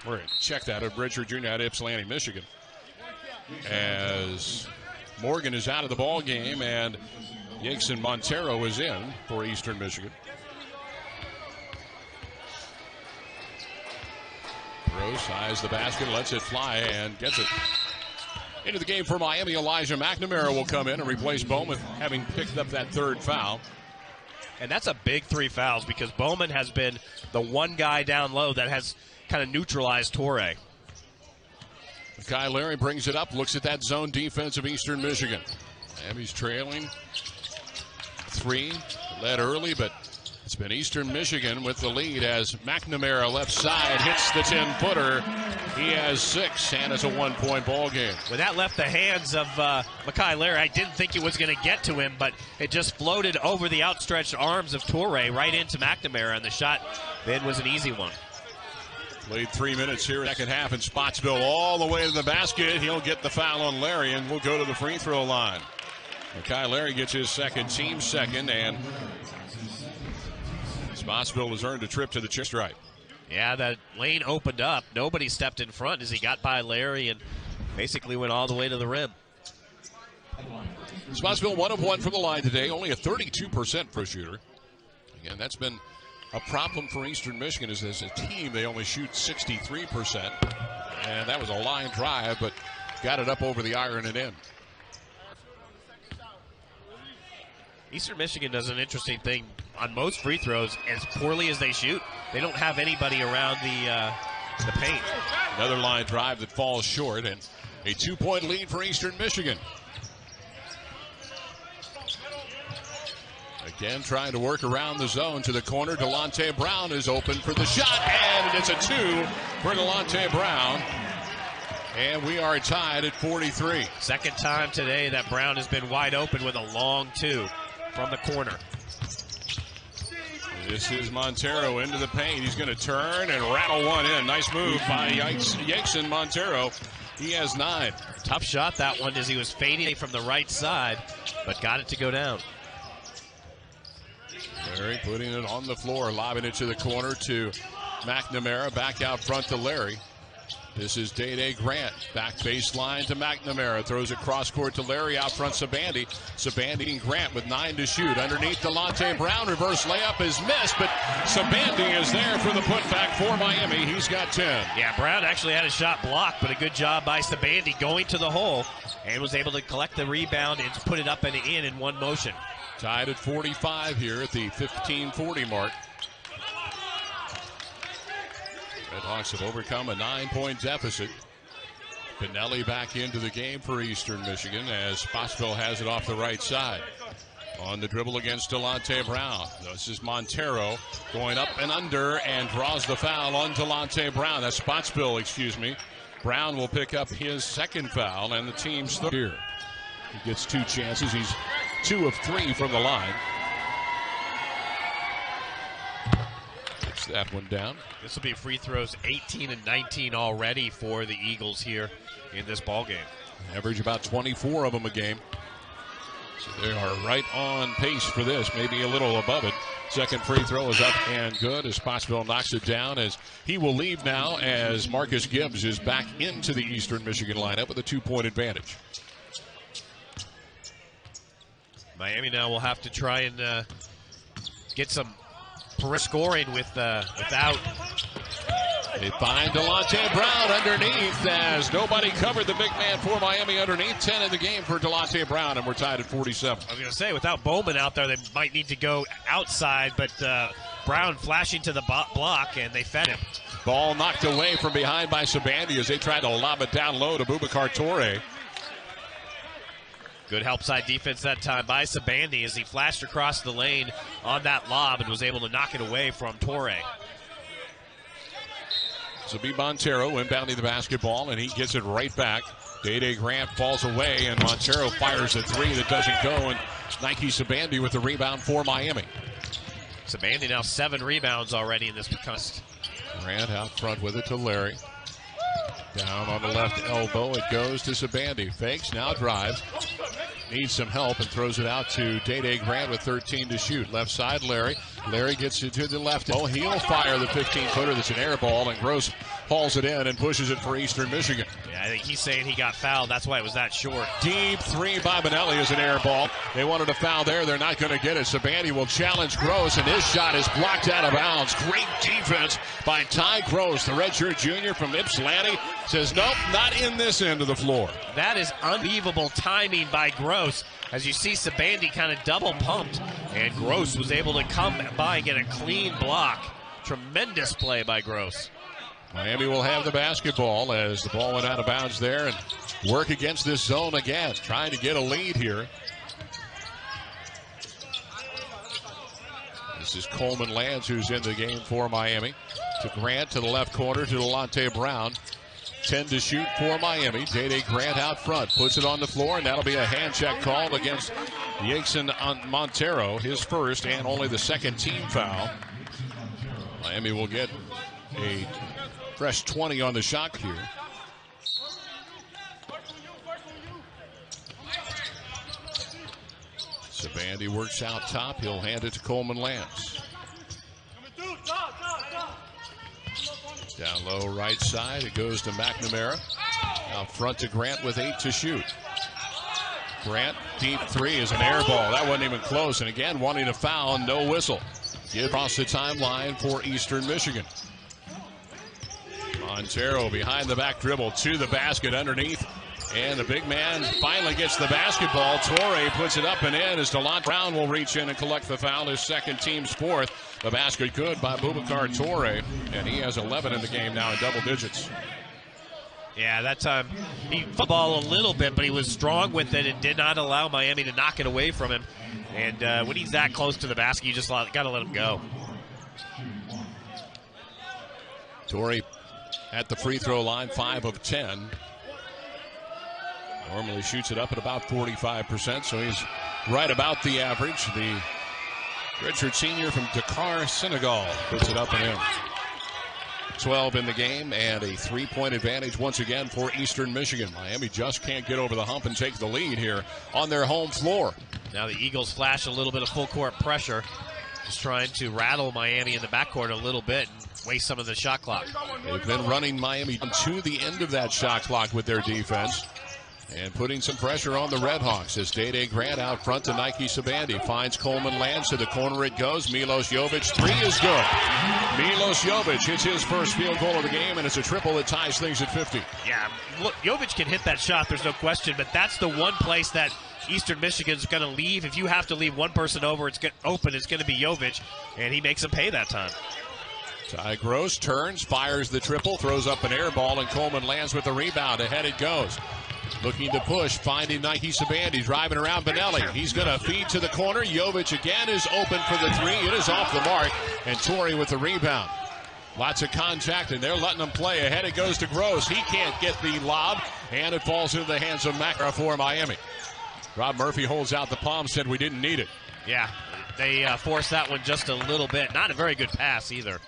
We're going to check that of Richard Jr. out of Ypsilanti, Michigan. As Morgan is out of the ball game and Jason Montero is in for Eastern Michigan. Gross eyes the basket, lets it fly, and gets it. Into the game for Miami, Elijah McNamara will come in and replace Bowman, having picked up that third foul. And that's a big 3 fouls because Bowman has been the one guy down low that has kind of neutralized Torrey. Kai Larry brings it up, looks at that zone defense of Eastern Michigan. Miami's trailing 3, led early, but it's been Eastern Michigan with the lead as McNamara left side hits the 10-footer. He has 6, and it's a 1-point ball game. When that left the hands of Makai Larry, I didn't think it was going to get to him, but it just floated over the outstretched arms of Torrey right into McNamara, and the shot then was an easy one. Played 3 minutes here, second half, and Spotsville all the way to the basket. He'll get the foul on Larry, and we'll go to the free throw line. Makai Larry gets his second, team second, and Spotsville has earned a trip to the chip stripe. Yeah, that lane opened up. Nobody stepped in front as he got by Larry and basically went all the way to the rim. Spotsville 1 of 1 from the line today, only a 32% for a shooter. Again, that's been a problem for Eastern Michigan is as a team they only shoot 63%. And that was a line drive, but got it up over the iron and in. Eastern Michigan does an interesting thing on most free throws. As poorly as they shoot, they don't have anybody around the paint. Another line drive that falls short, and a 2-point lead for Eastern Michigan. Again, trying to work around the zone to the corner. Delonte Brown is open for the shot, and it's a 2 for Delonte Brown. And we are tied at 43. Second time today that Brown has been wide open with a long 2 from the corner. This is Montero into the paint. He's going to turn and rattle one in. Nice move by Jason Montero. He has 9. Tough shot that one as he was fading from the right side, but got it to go down. Larry putting it on the floor, lobbing it to the corner to McNamara. Back out front to Larry. This is Day-Day Grant. Back baseline to McNamara. Throws it cross court to Larry out front Sabandi. Sabandi and Grant with 9 to shoot. Underneath Delonte Brown. Reverse layup is missed, but Sabandi is there for the putback for Miami. He's got 10. Yeah, Brown actually had a shot blocked, but a good job by Sabandi going to the hole and was able to collect the rebound and put it up and in one motion. Tied at 45 here at the 15:40 mark. Red Hawks have overcome a 9-point deficit. Pinelli back into the game for Eastern Michigan as Spotsville has it off the right side. On the dribble against Delonte Brown. This is Montero going up and under and draws the foul on Delonte Brown. That's Spotsville, excuse me. Brown will pick up his second foul and the team's third here. He gets 2 chances. He's 2 of 3 from the line. Gets that one down. This will be free throws 18 and 19 already for the Eagles here in this ball game. Average about 24 of them a game. So they are right on pace for this, maybe a little above it. Second free throw is up and good as Spotsville knocks it down as he will leave now as Marcus Gibbs is back into the Eastern Michigan lineup with a 2-point advantage. Miami now will have to try and get some scoring without. They find Delonte Brown underneath as nobody covered the big man for Miami underneath. 10 in the game for Delonte Brown, and we're tied at 47. I was going to say, without Bowman out there, they might need to go outside, but Brown flashing to the block, and they fed him. Ball knocked away from behind by Sabandi as they tried to lob it down low to Boubacar Touré. Good help side defense that time by Sabandi as he flashed across the lane on that lob and was able to knock it away from Touré. So be Montero inbounding the basketball, and he gets it right back. Day Grant falls away, and Montero fires a 3 that doesn't go, and Nike Sabandi with the rebound for Miami. Sabandi now 7 rebounds already in this contest. Grant out front with it to Larry. Down on the left elbow, it goes to Sabandi. Fakes, now drives. Needs some help and throws it out to Day Grant with 13 to shoot. Left side, Larry. Larry gets it to the left. Oh, he'll fire the 15-footer that's an air ball, and Gross hauls it in and pushes it for Eastern Michigan. Yeah, I think he's saying he got fouled. That's why it was that short. Deep 3 by Benelli is an air ball. They wanted a foul there. They're not going to get it. Sabandi will challenge Gross, and his shot is blocked out of bounds. Great defense by Ty Gross. The redshirt junior from Ypsilanti says, nope, not in this end of the floor. That is unbelievable timing by Gross. As you see, Sabandi kind of double pumped, and Gross was able to come by and get a clean block. Tremendous play by Gross. Miami will have the basketball as the ball went out of bounds there and work against this zone again, trying to get a lead here. This is Coleman Lands who's in the game for Miami. To Grant to the left corner to Delonte Brown. 10 to shoot for Miami. Day Grant out front puts it on the floor, and that'll be a hand check called against Jason Montero, his first and only the second team foul. Miami will get a fresh 20 on the shot here. Sabandi works out top. He'll hand it to Coleman Lance. Down low right side, it goes to McNamara. Out front to Grant with 8 to shoot. Grant, deep 3 is an air ball. That wasn't even close. And again, wanting a foul, no whistle. Get across the timeline for Eastern Michigan. Montero behind the back dribble to the basket underneath. And the big man finally gets the basketball. Touré puts it up and in as Delonte Brown will reach in and collect the foul. His second, team's fourth. The basket good by Boubacar Touré. And he has 11 in the game now in double digits. Yeah, that time he fought the ball a little bit, but he was strong with it and did not allow Miami to knock it away from him. And when he's that close to the basket, you just got to let him go. Touré at the free throw line, 5 of 10. Normally shoots it up at about 45%, so he's right about the average. The redshirt senior from Dakar, Senegal, puts it up and in. 12 in the game and a 3-point advantage once again for Eastern Michigan. Miami just can't get over the hump and take the lead here on their home floor. Now the Eagles flash a little bit of full court pressure, just trying to rattle Miami in the backcourt a little bit and waste some of the shot clock. They've been running Miami to the end of that shot clock with their defense and putting some pressure on the Redhawks as Day Grant out front to Nike Sabandi. Finds Coleman Lands to the corner it goes. Milos Jovic, 3 is good. Milos Jovic hits his first field goal of the game, and it's a triple that ties things at 50. Yeah, look, Jovic can hit that shot, there's no question, but that's the one place that Eastern Michigan's going to leave. If you have to leave one person open, it's going to be Jovic, and he makes him pay that time. Ty Gross turns, fires the triple, throws up an air ball, and Coleman lands with the rebound. Ahead it goes. Looking to push, finding Nike Sabandi, driving around Benelli. He's going to feed to the corner. Jovic again is open for the three. It is off the mark, and Torrey with the rebound. Lots of contact, and they're letting him play. Ahead it goes to Gross. He can't get the lob, and it falls into the hands of Macra for Miami. Rob Murphy holds out the palm, said we didn't need it. Yeah, they forced that one just a little bit. Not a very good pass either.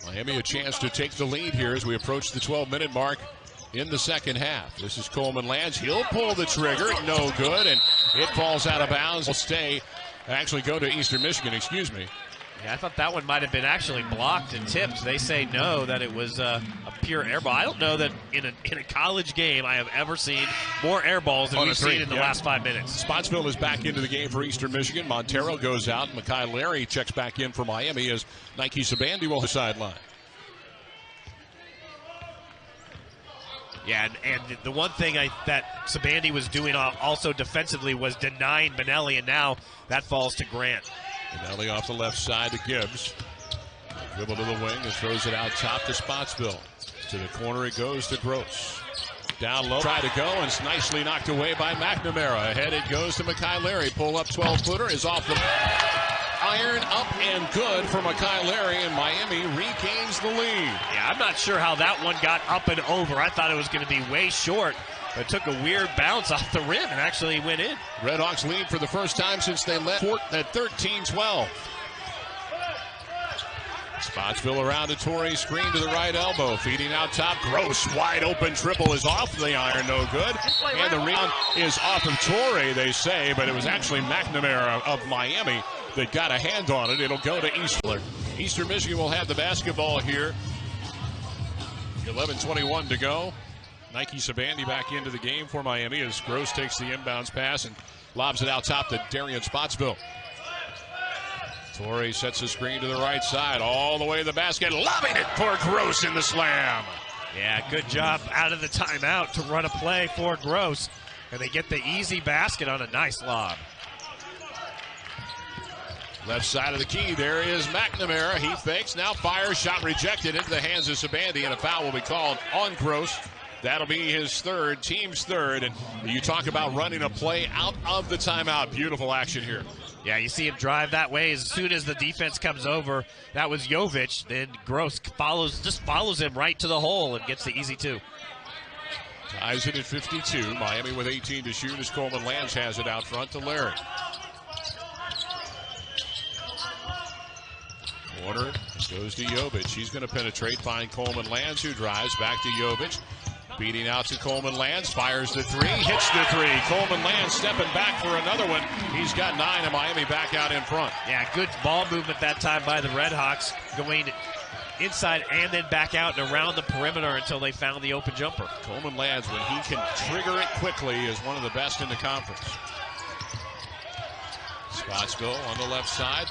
Miami a chance to take the lead here as we approach the 12-minute mark in the second half. This is Coleman Lands. He'll pull the trigger. No good, and it falls out of bounds. Will actually go to Eastern Michigan, excuse me. Yeah, I thought that one might have been actually blocked and tipped. They say no, that it was a pure air ball. I don't know that in a college game I have ever seen more air balls than we've seen in the last 5 minutes. Spotsville is back into the game for Eastern Michigan. Montero goes out. Makai Larry checks back in for Miami as Nike Sabandi will sideline. Yeah, and the one thing that Sabandi was doing also defensively was denying Benelli, and now that falls to Grant. Benelli off the left side to Gibbs. Dribble to the wing and throws it out top to Spotsville. To the corner it goes to Gross. Down low, try to go, and it's nicely knocked away by McNamara. Ahead it goes to Makai Larry. Pull up 12-footer is off the iron, up and good for Makai Larry, and Miami regains the lead. Yeah, I'm not sure how that one got up and over. I thought it was going to be way short, but took a weird bounce off the rim and actually went in. Redhawks lead for the first time since they led at 13-12. Spotsville around to Torrey, screen to the right elbow, feeding out top. Gross, wide open triple is off the iron, no good. And the rebound is off of Torrey, they say, but it was actually McNamara of Miami that got a hand on it. It'll go to Eastern. Eastern Michigan will have the basketball here. 11:21 to go. Nike Sabandi back into the game for Miami as Gross takes the inbounds pass and lobs it out top to Darian Spotsville. Torrey sets the screen to the right side, all the way to the basket, lobbing it for Gross in the slam. Yeah, good job out of the timeout to run a play for Gross, and they get the easy basket on a nice lob. Left side of the key, there is McNamara. He fakes, now fires, shot rejected into the hands of Sabandi, and a foul will be called on Gross. That'll be his third, team's third, and you talk about running a play out of the timeout. Beautiful action here. Yeah, you see him drive that way as soon as the defense comes over. That was Jovic. Then Gross follows him right to the hole and gets the easy two. Ties it at 52. Miami with 18 to shoot as Coleman Lands has it out front to Larry. Corner goes to Jovic. He's going to penetrate, find Coleman Lands, who drives back to Jovic. Beating out to Coleman Lands, fires the three, hits the three. Coleman Lands stepping back for another one. He's got 9, and Miami back out in front. Yeah, good ball movement that time by the Redhawks, going inside and then back out and around the perimeter until they found the open jumper. Coleman Lands, when he can trigger it quickly, is one of the best in the conference. Spotsville on the left side,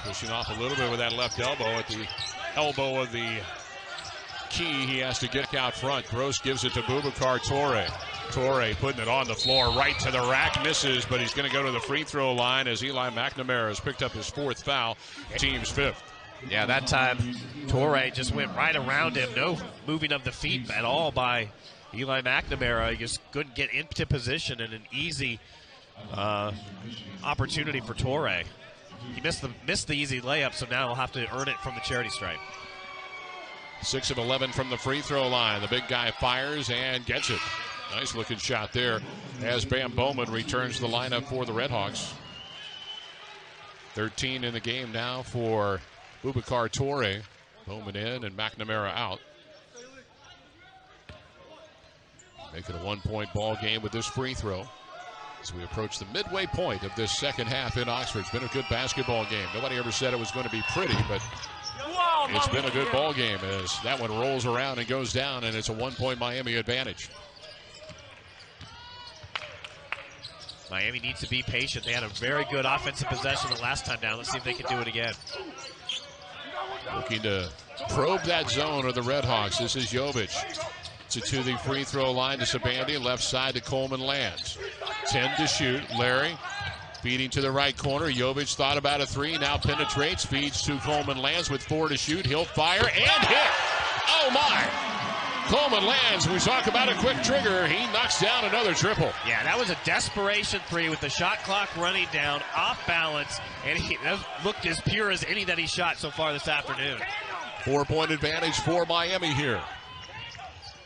pushing off a little bit with that left elbow at the elbow of the key. He has to get out front. Gross gives it to Boubacar Torrey. Torrey putting it on the floor, right to the rack, misses, but he's going to go to the free throw line as Eli McNamara has picked up his 4th foul, team's 5th. Yeah, that time Torrey just went right around him. No moving of the feet at all by Eli McNamara. He just couldn't get into position, and an easy opportunity for Torrey. He missed the easy layup, so now he'll have to earn it from the charity stripe. 6 of 11 from the free throw line. The big guy fires and gets it. Nice looking shot there as Bam Bowman returns to the lineup for the Redhawks. 13 in the game now for Boubacar Torrey. Bowman in and McNamara out. Make it a 1-point ball game with this free throw as we approach the midway point of this second half in Oxford. It's been a good basketball game. Nobody ever said it was going to be pretty, but it's been a good ball game as that one rolls around and goes down, and it's a 1-point Miami advantage. Miami needs to be patient. They had a very good offensive possession the last time down. Let's see if they can do it again. Looking to probe that zone of the Redhawks. This is Jovic. To the free throw line to Sabandi, left side to Coleman Lands. 10 to shoot. Larry Feeding to the right corner. Jovic thought about a three. Now penetrates. Feeds to Coleman Lands with 4 to shoot. He'll fire and hit. Oh, my. Coleman Lands, we talk about a quick trigger. He knocks down another triple. Yeah, that was a desperation three with the shot clock running down, off balance, and that looked as pure as any that he shot so far this afternoon. 4-point advantage for Miami here.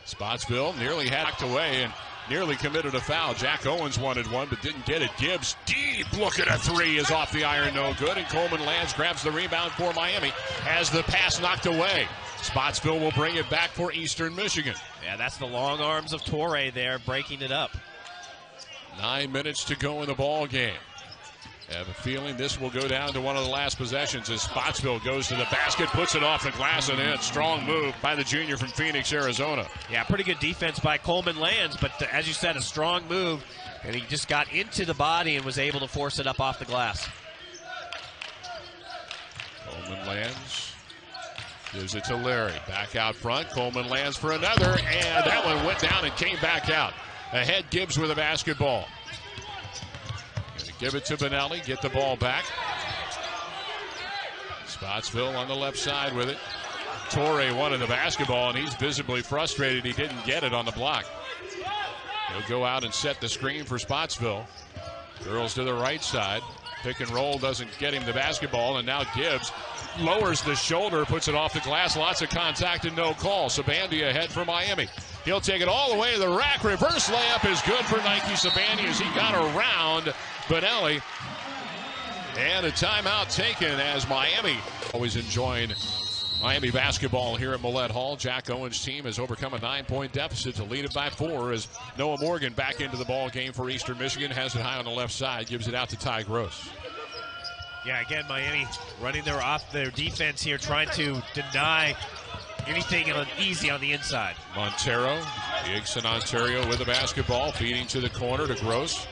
Spotsville nearly had knocked away and nearly committed a foul. Jack Owens wanted one but didn't get it. Gibbs, deep look at a three, is off the iron, no good. And Coleman Lands grabs the rebound for Miami. Has the pass knocked away. Spotsville will bring it back for Eastern Michigan. Yeah, that's the long arms of Torrey there breaking it up. 9 minutes to go in the ball game. I have a feeling this will go down to one of the last possessions as Spotsville goes to the basket, puts it off the glass and in. Strong move by the junior from Phoenix, Arizona. Yeah, pretty good defense by Coleman Lands, but as you said, a strong move, and he just got into the body and was able to force it up off the glass. Coleman Lands gives it to Larry. Back out front. Coleman Lands for another, and that one went down and came back out. Ahead Gibbs with a basketball. Gonna give it to Benelli, get the ball back. Spotsville on the left side with it. Torrey wanted the basketball, and he's visibly frustrated he didn't get it on the block. He'll go out and set the screen for Spotsville. Girls to the right side. Pick and roll doesn't get him the basketball, and now Gibbs lowers the shoulder, puts it off the glass. Lots of contact and no call. Sabandia ahead for Miami. He'll take it all the way to the rack. Reverse layup is good for Nike Sabandia as he got around Benelli. And a timeout taken as Miami always enjoying Miami basketball here at Millett Hall. Jack Owens' team has overcome a 9-point deficit to lead it by 4 as Noah Morgan back into the ball game for Eastern Michigan. Has it high on the left side, gives it out to Ty Gross. Yeah, again, Miami running their defense here, trying to deny anything easy on the inside. Montero, Higgs in Ontario with the basketball, feeding to the corner to Gross.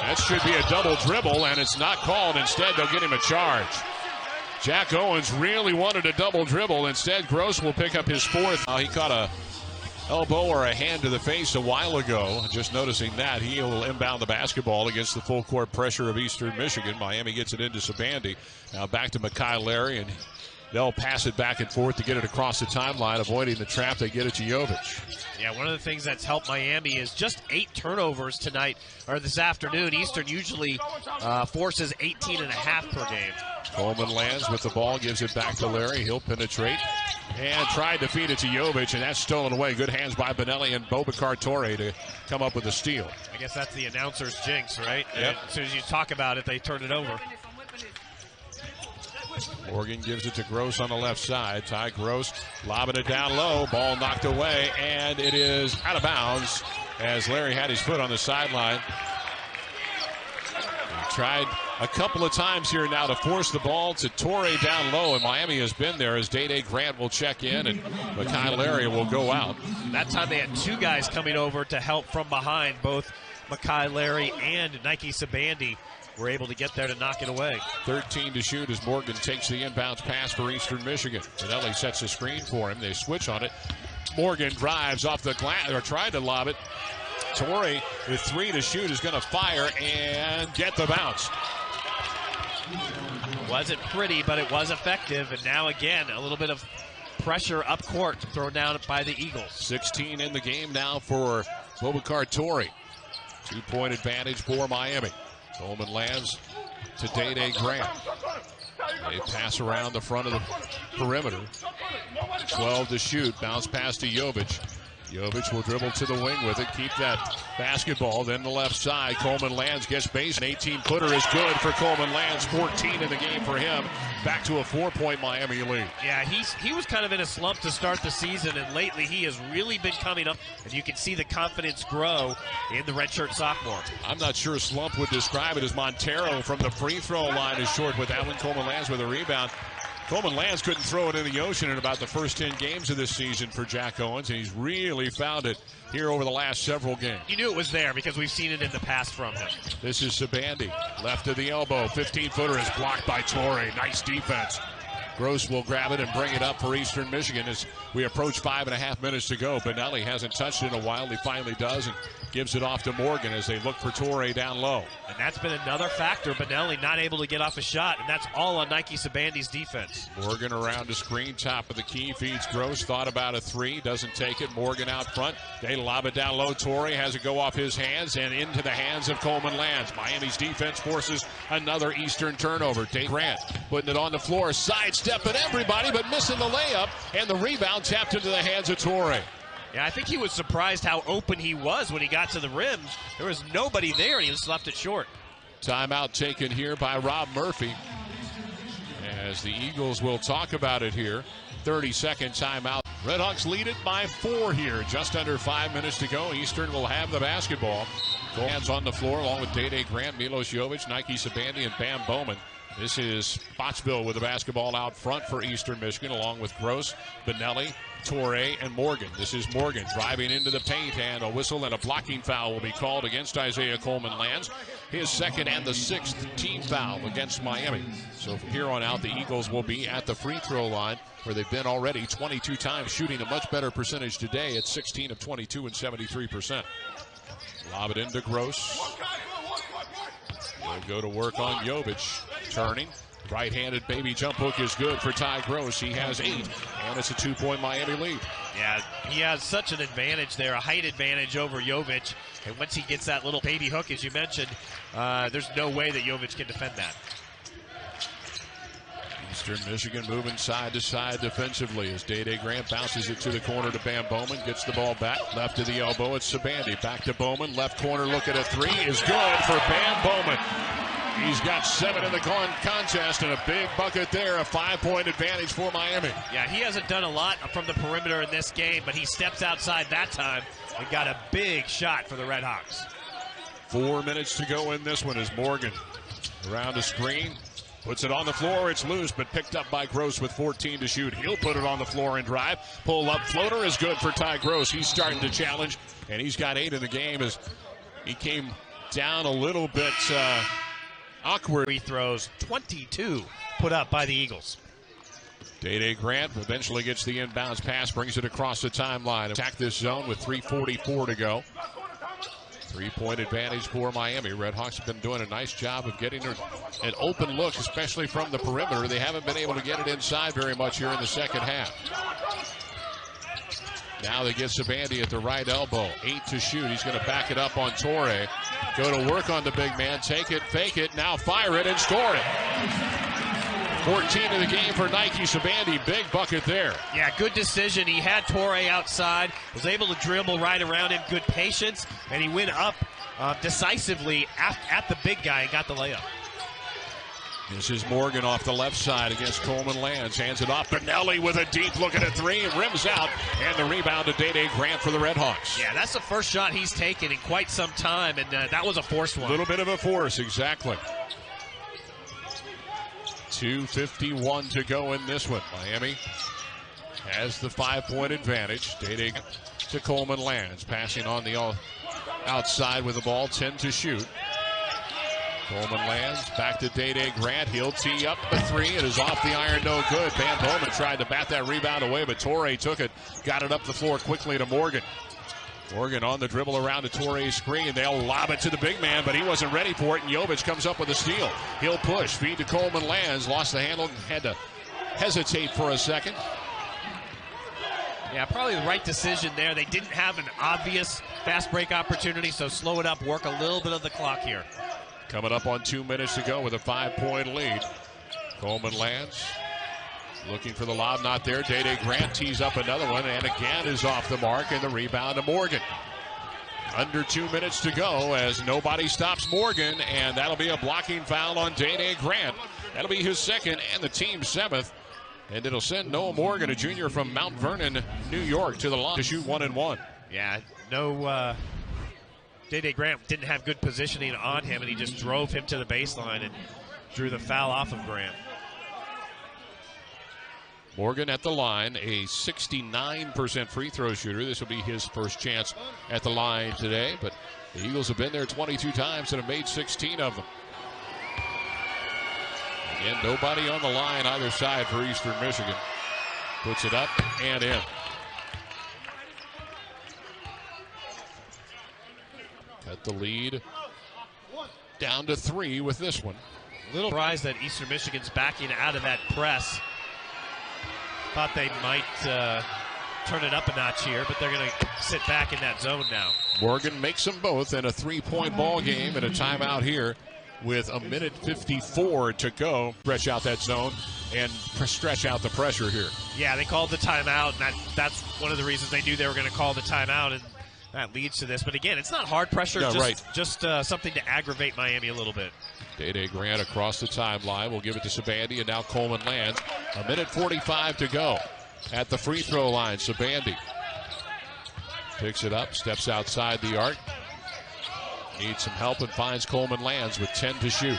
That should be a double dribble, and it's not called. Instead, they'll get him a charge. Jack Owens really wanted a double dribble. Instead, Gross will pick up his 4th. He caught a elbow or a hand to the face a while ago. Just noticing that, he'll inbound the basketball against the full court pressure of Eastern Michigan. Miami gets it into Sabandia. Now back to Makai Larry, and they'll pass it back and forth to get it across the timeline, avoiding the trap. They get it to Jovic. Yeah, one of the things that's helped Miami is just 8 turnovers tonight, or this afternoon. Eastern usually forces 18.5 per game. Coleman Lands with the ball, gives it back to Larry. He'll penetrate and tried to feed it to Jovic, and that's stolen away. Good hands by Benelli and Boubacar Torrey to come up with a steal. I guess that's the announcer's jinx, right? Yep. As soon as you talk about it, they turn it over. Morgan gives it to Gross on the left side. Ty Gross lobbing it down low. Ball knocked away, and it is out of bounds as Larry had his foot on the sideline. He tried a couple of times here now to force the ball to Torrey down low, and Miami has been there as Day Grant will check in, and Makai Larry will go out. That time they had 2 guys coming over to help from behind. Both Makai Larry and Nike Sabandia were able to get there to knock it away. 13 to shoot as Morgan takes the inbounds pass for Eastern Michigan. Benelli sets a screen for him. They switch on it. Morgan drives off the glass, or tried to lob it. Torrey with 3 to shoot is going to fire and get the bounce. Wasn't pretty, but it was effective. And now again, a little bit of pressure up court thrown down by the Eagles. 16 in the game now for Boubacar Torrey. 2-point advantage for Miami. Coleman Lands to Day Grant. They pass around the front of the perimeter. 12 to shoot. Bounce pass to Jovic. Jovic will dribble to the wing with it. Keep that basketball. Then the left side. Coleman Lands gets base. An 18-footer is good for Coleman Lands. 14 in the game for him. Back to a 4-point Miami lead. Yeah, he was kind of in a slump to start the season, and lately he has really been coming up, and you can see the confidence grow in the redshirt sophomore. I'm not sure slump would describe it as Montero from the free throw line is short with that one. Coleman Lands with a rebound. Coleman Lands couldn't throw it in the ocean in about the first 10 games of this season for Jack Owens, and he's really found it here over the last several games. You knew it was there because we've seen it in the past from him. This is Sabandia, left of the elbow. 15-footer is blocked by Torrey. Nice defense. Gross will grab it and bring it up for Eastern Michigan as we approach 5.5 minutes to go. Benelli hasn't touched it in a while. He finally does, and gives it off to Morgan as they look for Torrey down low. And that's been another factor. Benelli not able to get off a shot, and that's all on Nike Sabandi's defense. Morgan around the screen, top of the key, feeds Gross, thought about a three, doesn't take it. Morgan out front, they lob it down low. Torrey has it go off his hands and into the hands of Coleman Lands. Miami's defense forces another Eastern turnover. Dave Grant putting it on the floor, sidestepping everybody, but missing the layup, and the rebound tapped into the hands of Torrey. Yeah, I think he was surprised how open he was when he got to the rim. There was nobody there, and he just left it short. Timeout taken here by Rob Murphy. As the Eagles will talk about it here. 30-second timeout. Redhawks lead it by 4 here. Just under 5 minutes to go. Eastern will have the basketball. Hands on the floor along with Day Grant, Milos Jovic, Nike Sabandi, and Bam Bowman. This is Pottsville with the basketball out front for Eastern Michigan, along with Gross, Benelli, Torrey, and Morgan. This is Morgan driving into the paint, and a whistle and a blocking foul will be called against Isaiah Coleman Lands. His second and the 6th team foul against Miami. So from here on out, the Eagles will be at the free throw line, where they've been already 22 times, shooting a much better percentage today at 16 of 22 and 73%. Lob it into Gross. They'll go to work on Jovic. Turning. Right-handed baby jump hook is good for Ty Gross. He has 8, and it's a 2-point Miami lead. Yeah, he has such an advantage there, a height advantage over Jovic. And once he gets that little baby hook, as you mentioned, there's no way that Jovic can defend that. Eastern Michigan moving side to side defensively as Day Grant bounces it to the corner to Bam Bowman. Gets the ball back, left to the elbow. It's Sabandi. Back to Bowman. Left corner look at a three is good for Bam Bowman. He's got 7 in the contest and a big bucket there. A 5-point advantage for Miami. Yeah, he hasn't done a lot from the perimeter in this game, but he steps outside that time and got a big shot for the Red Hawks. 4 minutes to go in this one as Morgan around the screen. Puts it on the floor. It's loose, but picked up by Gross with 14 to shoot. He'll put it on the floor and drive. Pull up floater is good for Ty Gross. He's starting to challenge, and he's got 8 in the game as he came down a little bit awkward. Free throws, 22 put up by the Eagles. Day Grant eventually gets the inbounds pass, brings it across the timeline. Attack this zone with 3:44 to go. 3-point advantage for Miami. Redhawks have been doing a nice job of getting an open look, especially from the perimeter. They haven't been able to get it inside very much here in the second half. Now they get Sabandi at the right elbow. 8 to shoot. He's going to back it up on Torrey. Go to work on the big man. Take it, fake it, now fire it and score it. 14 in the game for Nike Sabandi. Big bucket there. Yeah, good decision. He had Torrey outside, was able to dribble right around him. Good patience, and he went up decisively at the big guy and got the layup. This is Morgan off the left side against Coleman Lands. Hands it off. Benelli with a deep look at a three. Rims out. And the rebound to Day Grant for the Redhawks. Yeah, that's the first shot he's taken in quite some time, and that was a forced one. A little bit of a force, exactly. 2:51 to go in this one. Miami has the 5-point advantage. Day to Coleman Lands. Passing on the outside with the ball. 10 to shoot. Coleman Lands back to Day Grant. He'll tee up the three. It is off the iron, no good. Bam Bowman tried to bat that rebound away, but Torrey took it. Got it up the floor quickly to Morgan. Morgan on the dribble around to Torrey's screen. They'll lob it to the big man, but he wasn't ready for it, and Jovic comes up with a steal. He'll push, feed to Coleman Lands. Lost the handle, had to hesitate for a second. Yeah, probably the right decision there. They didn't have an obvious fast break opportunity, so slow it up, work a little bit of the clock here. Coming up on 2 minutes to go with a 5-point lead. Coleman Lands looking for the lob, not there. Day Grant tees up another one, and again is off the mark, and the rebound to Morgan. Under 2 minutes to go as nobody stops Morgan, and that'll be a blocking foul on Day Grant. That'll be his second and the team's 7th. And it'll send Noah Morgan, a junior from Mount Vernon, New York, to the line to shoot 1-1. Yeah, no, Day Grant didn't have good positioning on him, and he just drove him to the baseline and drew the foul off of Grant. Morgan at the line, a 69% free throw shooter. This will be his first chance at the line today, but the Eagles have been there 22 times and have made 16 of them. Again, nobody on the line either side for Eastern Michigan. Puts it up and in. Cut the lead down to 3 with this one. A little surprised that Eastern Michigan's backing out of that press. Thought they might turn it up a notch here, but they're going to sit back in that zone now. Morgan makes them both in a 3-point ball game and a timeout here with 1:54 to go. Stretch out that zone and stretch out the pressure here. Yeah, they called the timeout, and that's one of the reasons they knew they were going to call the timeout, and that leads to this. But again, it's not hard pressure, No, just something to aggravate Miami a little bit. Day Grant across the timeline. We'll give it to Sabandi, and now Coleman lands. 1:45 to go at the free throw line. Sabandi picks it up, steps outside the arc. Needs some help and finds Coleman lands with 10 to shoot.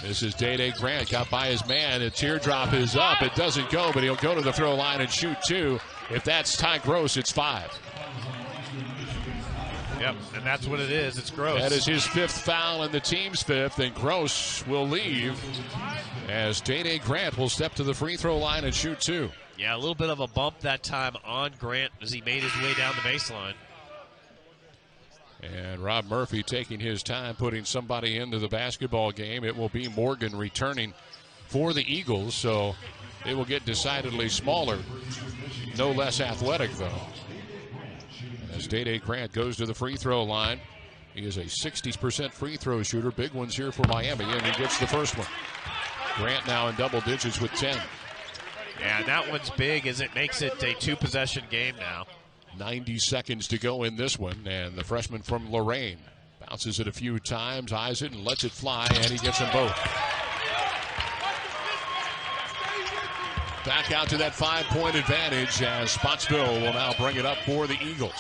This is Day Grant, got by his man. A teardrop is up. It doesn't go, but he'll go to the throw line and shoot 2. If that's Ty Gross, it's 5. Yep, and that's what it is. It's Gross. That is his 5th foul and the team's 5th, and Gross will leave as Day Grant will step to the free throw line and shoot 2. Yeah, a little bit of a bump that time on Grant as he made his way down the baseline. And Rob Murphy taking his time putting somebody into the basketball game. It will be Morgan returning for the Eagles, so they will get decidedly smaller. No less athletic, though. As Day Grant goes to the free throw line, he is a 60% free throw shooter. Big ones here for Miami, and he gets the first one. Grant now in double digits with 10. Yeah, that one's big as it makes it a 2-possession game now. 90 seconds to go in this one, and the freshman from Lorain bounces it a few times, eyes it, and lets it fly, and he gets them both. Back out to that 5-point advantage as Spotsville will now bring it up for the Eagles.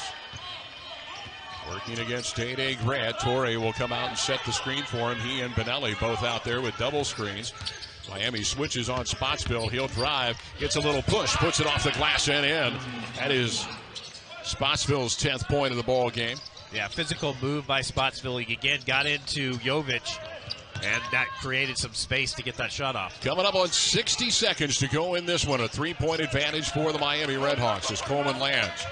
Working against Day Grant, Torrey will come out and set the screen for him. He and Benelli both out there with double screens. Miami switches on Spotsville. He'll drive, gets a little push, puts it off the glass and in. That is Spotsville's 10th point of the ball game. Yeah, physical move by Spotsville. He again got into Jovic, and that created some space to get that shot off. Coming up on 60 seconds to go in this one. A 3-point advantage for the Miami Redhawks as Coleman lands.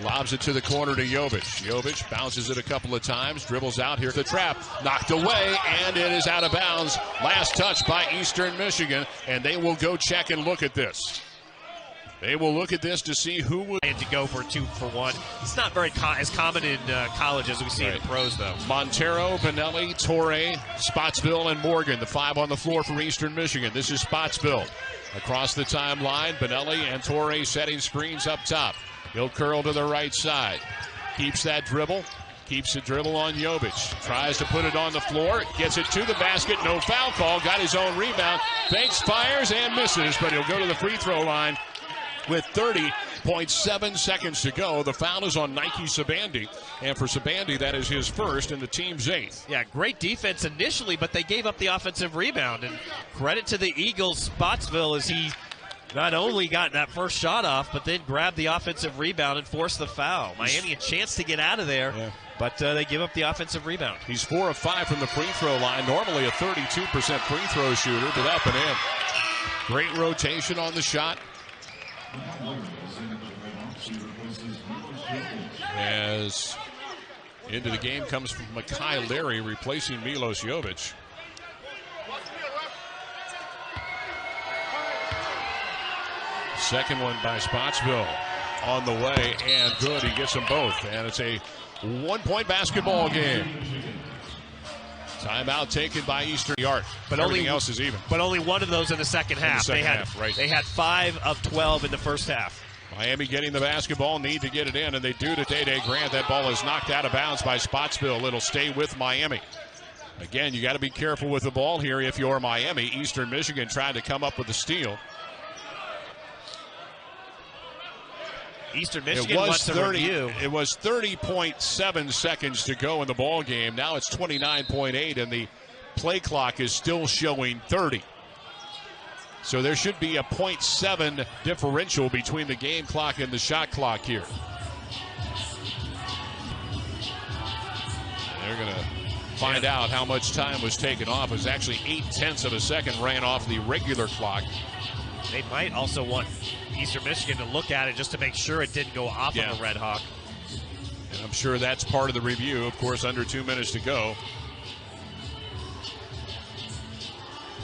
Lobs it to the corner to Jovic. Jovic bounces it a couple of times, dribbles out here. The trap knocked away, and it is out of bounds. Last touch by Eastern Michigan, and they will go check and look at this. They will look at this to see who would. And to go for 2-for-1. It's not very as common in college as we see in the pros, though. Montero, Benelli, Torrey, Spotsville, and Morgan. The 5 on the floor for Eastern Michigan. This is Spotsville. Across the timeline, Benelli and Torrey setting screens up top. He'll curl to the right side. Keeps that dribble. Keeps the dribble on Jovic. Tries to put it on the floor. Gets it to the basket. No foul call. Got his own rebound. Fakes, fires, and misses. But he'll go to the free throw line with 30.7 seconds to go. The foul is on Nike Sabandi. And for Sabandi, that is his first and the team's 8th. Yeah, great defense initially, but they gave up the offensive rebound. And credit to the Eagles, Spotsville, as he not only got that first shot off, but then grabbed the offensive rebound and forced the foul. Miami a chance to get out of there, but they give up the offensive rebound. He's 4 of 5 from the free throw line. Normally a 32% free throw shooter, but up and in. Great rotation on the shot. As into the game comes from Makai Larry, replacing Milos Jovic. Second one by Spotsville on the way, and good. He gets them both, and it's a 1-point basketball game. Timeout taken by Eastern Yard, but everything else is even. But only one of those in the second half. They had 5 of 12 in the first half. Miami getting the basketball, need to get it in, and they do to Day Grant. That ball is knocked out of bounds by Spotsville. It'll stay with Miami. Again, you got to be careful with the ball here if you're Miami. Eastern Michigan trying to come up with a steal. Eastern Michigan wants a review. It was 30.7 seconds to go in the ball game. Now it's 29.8, and the play clock is still showing 30. So there should be a 0.7 differential between the game clock and the shot clock here. They're going to find out how much time was taken off. It was actually 0.8 of a second ran off the regular clock. They might also want Eastern Michigan to look at it just to make sure it didn't go off of a Red Hawk. And I'm sure that's part of the review. Of course, under 2 minutes to go.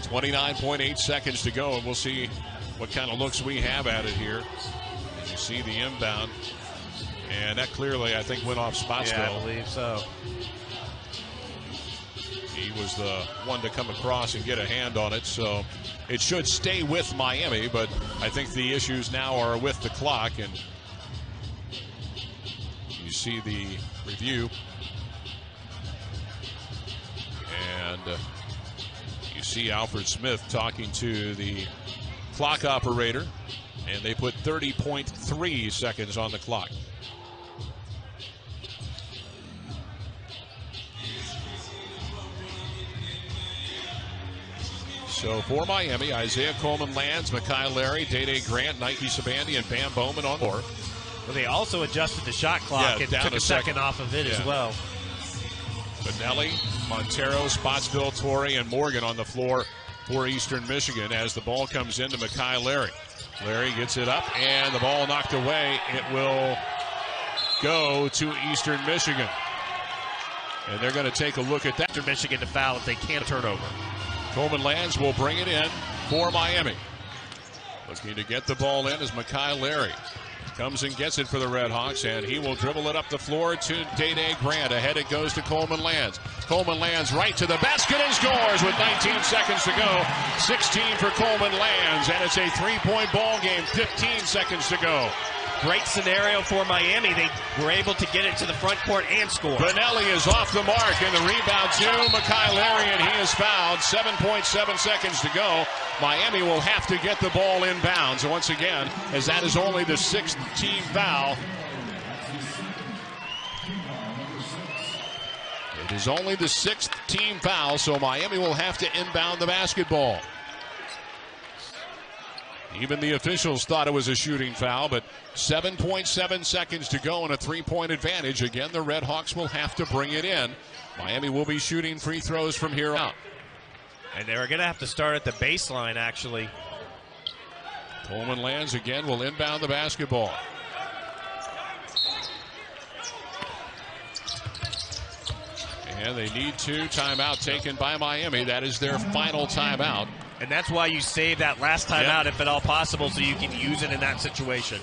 29.8 seconds to go, and we'll see what kind of looks we have at it here. As you see the inbound, and that clearly, I think, went off Spotsville. Yeah, I believe so. He was the one to come across and get a hand on it, so it should stay with Miami, but I think the issues now are with the clock, and you see the review, and you see Alfred Smith talking to the clock operator, and they put 30.3 seconds on the clock. So for Miami, Isaiah Coleman-Lands, Makai Larry, Day-Day Grant, Nike Sabandi, and Bam Bowman on board. Well, they also adjusted the shot clock and took a second off of it as well. Benelli, Montero, Spotsville, Torrey, and Morgan on the floor for Eastern Michigan as the ball comes into Makai Larry. Larry gets it up, and the ball knocked away. It will go to Eastern Michigan. And they're going to take a look at that. Eastern Michigan to foul if they can't turn over. Coleman-Lands will bring it in for Miami. Looking to get the ball in is Makai Larry. Comes and gets it for the Red Hawks, and he will dribble it up the floor to Day-Day Grant. Ahead it goes to Coleman-Lands. Coleman-Lands right to the basket and scores with 19 seconds to go. 16 for Coleman-Lands, and it's a three-point ball game. 15 seconds to go. Great scenario for Miami. They were able to get it to the front court and score. Benelli is off the mark, and the rebound to Makai Larry, and he is fouled. 7.7 seconds to go. Miami will have to get the ball inbounds once again, as that is only the sixth team foul. It is only the sixth team foul, so Miami will have to inbound the basketball. Even the officials thought it was a shooting foul, but 7.7 seconds to go and a three-point advantage. Again, the Red Hawks will have to bring it in. Miami will be shooting free throws from here out. And they're going to have to start at the baseline, actually. Coleman-Lands again will inbound the basketball. And they need two. Timeout taken by Miami. That is their final timeout. And that's why you save that last timeout, if at all possible, so you can use it in that situation.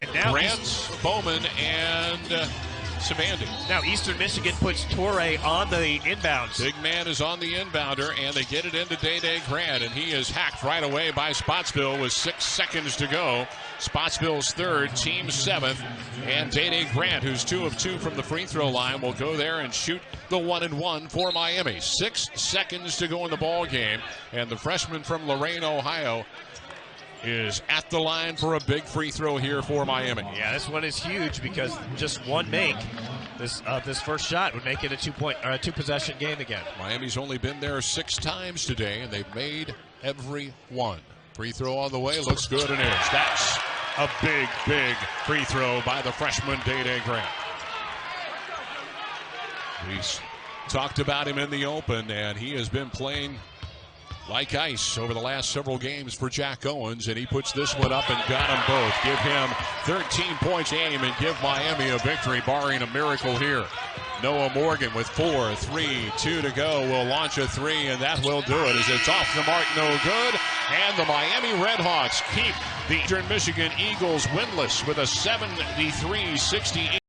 And now Grant, Bowman, and Sabandi. Now Eastern Michigan puts Torrey on the inbounds. Big man is on the inbounder, and they get it into Day-Day Grant, and he is hacked right away by Spotsville with 6 seconds to go. Spotsville's third, team seventh, and Day-Day Grant, who's 2 of 2 from the free throw line, will go there and shoot the 1-and-1 for Miami. 6 seconds to go in the ball game, and the freshman from Lorain, Ohio, is at the line for a big free throw here for Miami. Yeah, this one is huge because just one make this first shot would make it a two-possession game again. Miami's only been there 6 times today, and they've made every one. Free throw on the way, looks good and is. That's a big, big free throw by the freshman Day-Day Grant. We talked about him in the open, and he has been playing like ice over the last several games for Jack Owens, and he puts this one up and got them both. Give him 13 points aim and give Miami a victory, barring a miracle here. Noah Morgan with 4, 3, 2 to go will launch a 3, and that will do it as it's off the mark, no good. And the Miami Red Hawks keep the Eastern Michigan Eagles winless with a 73-68.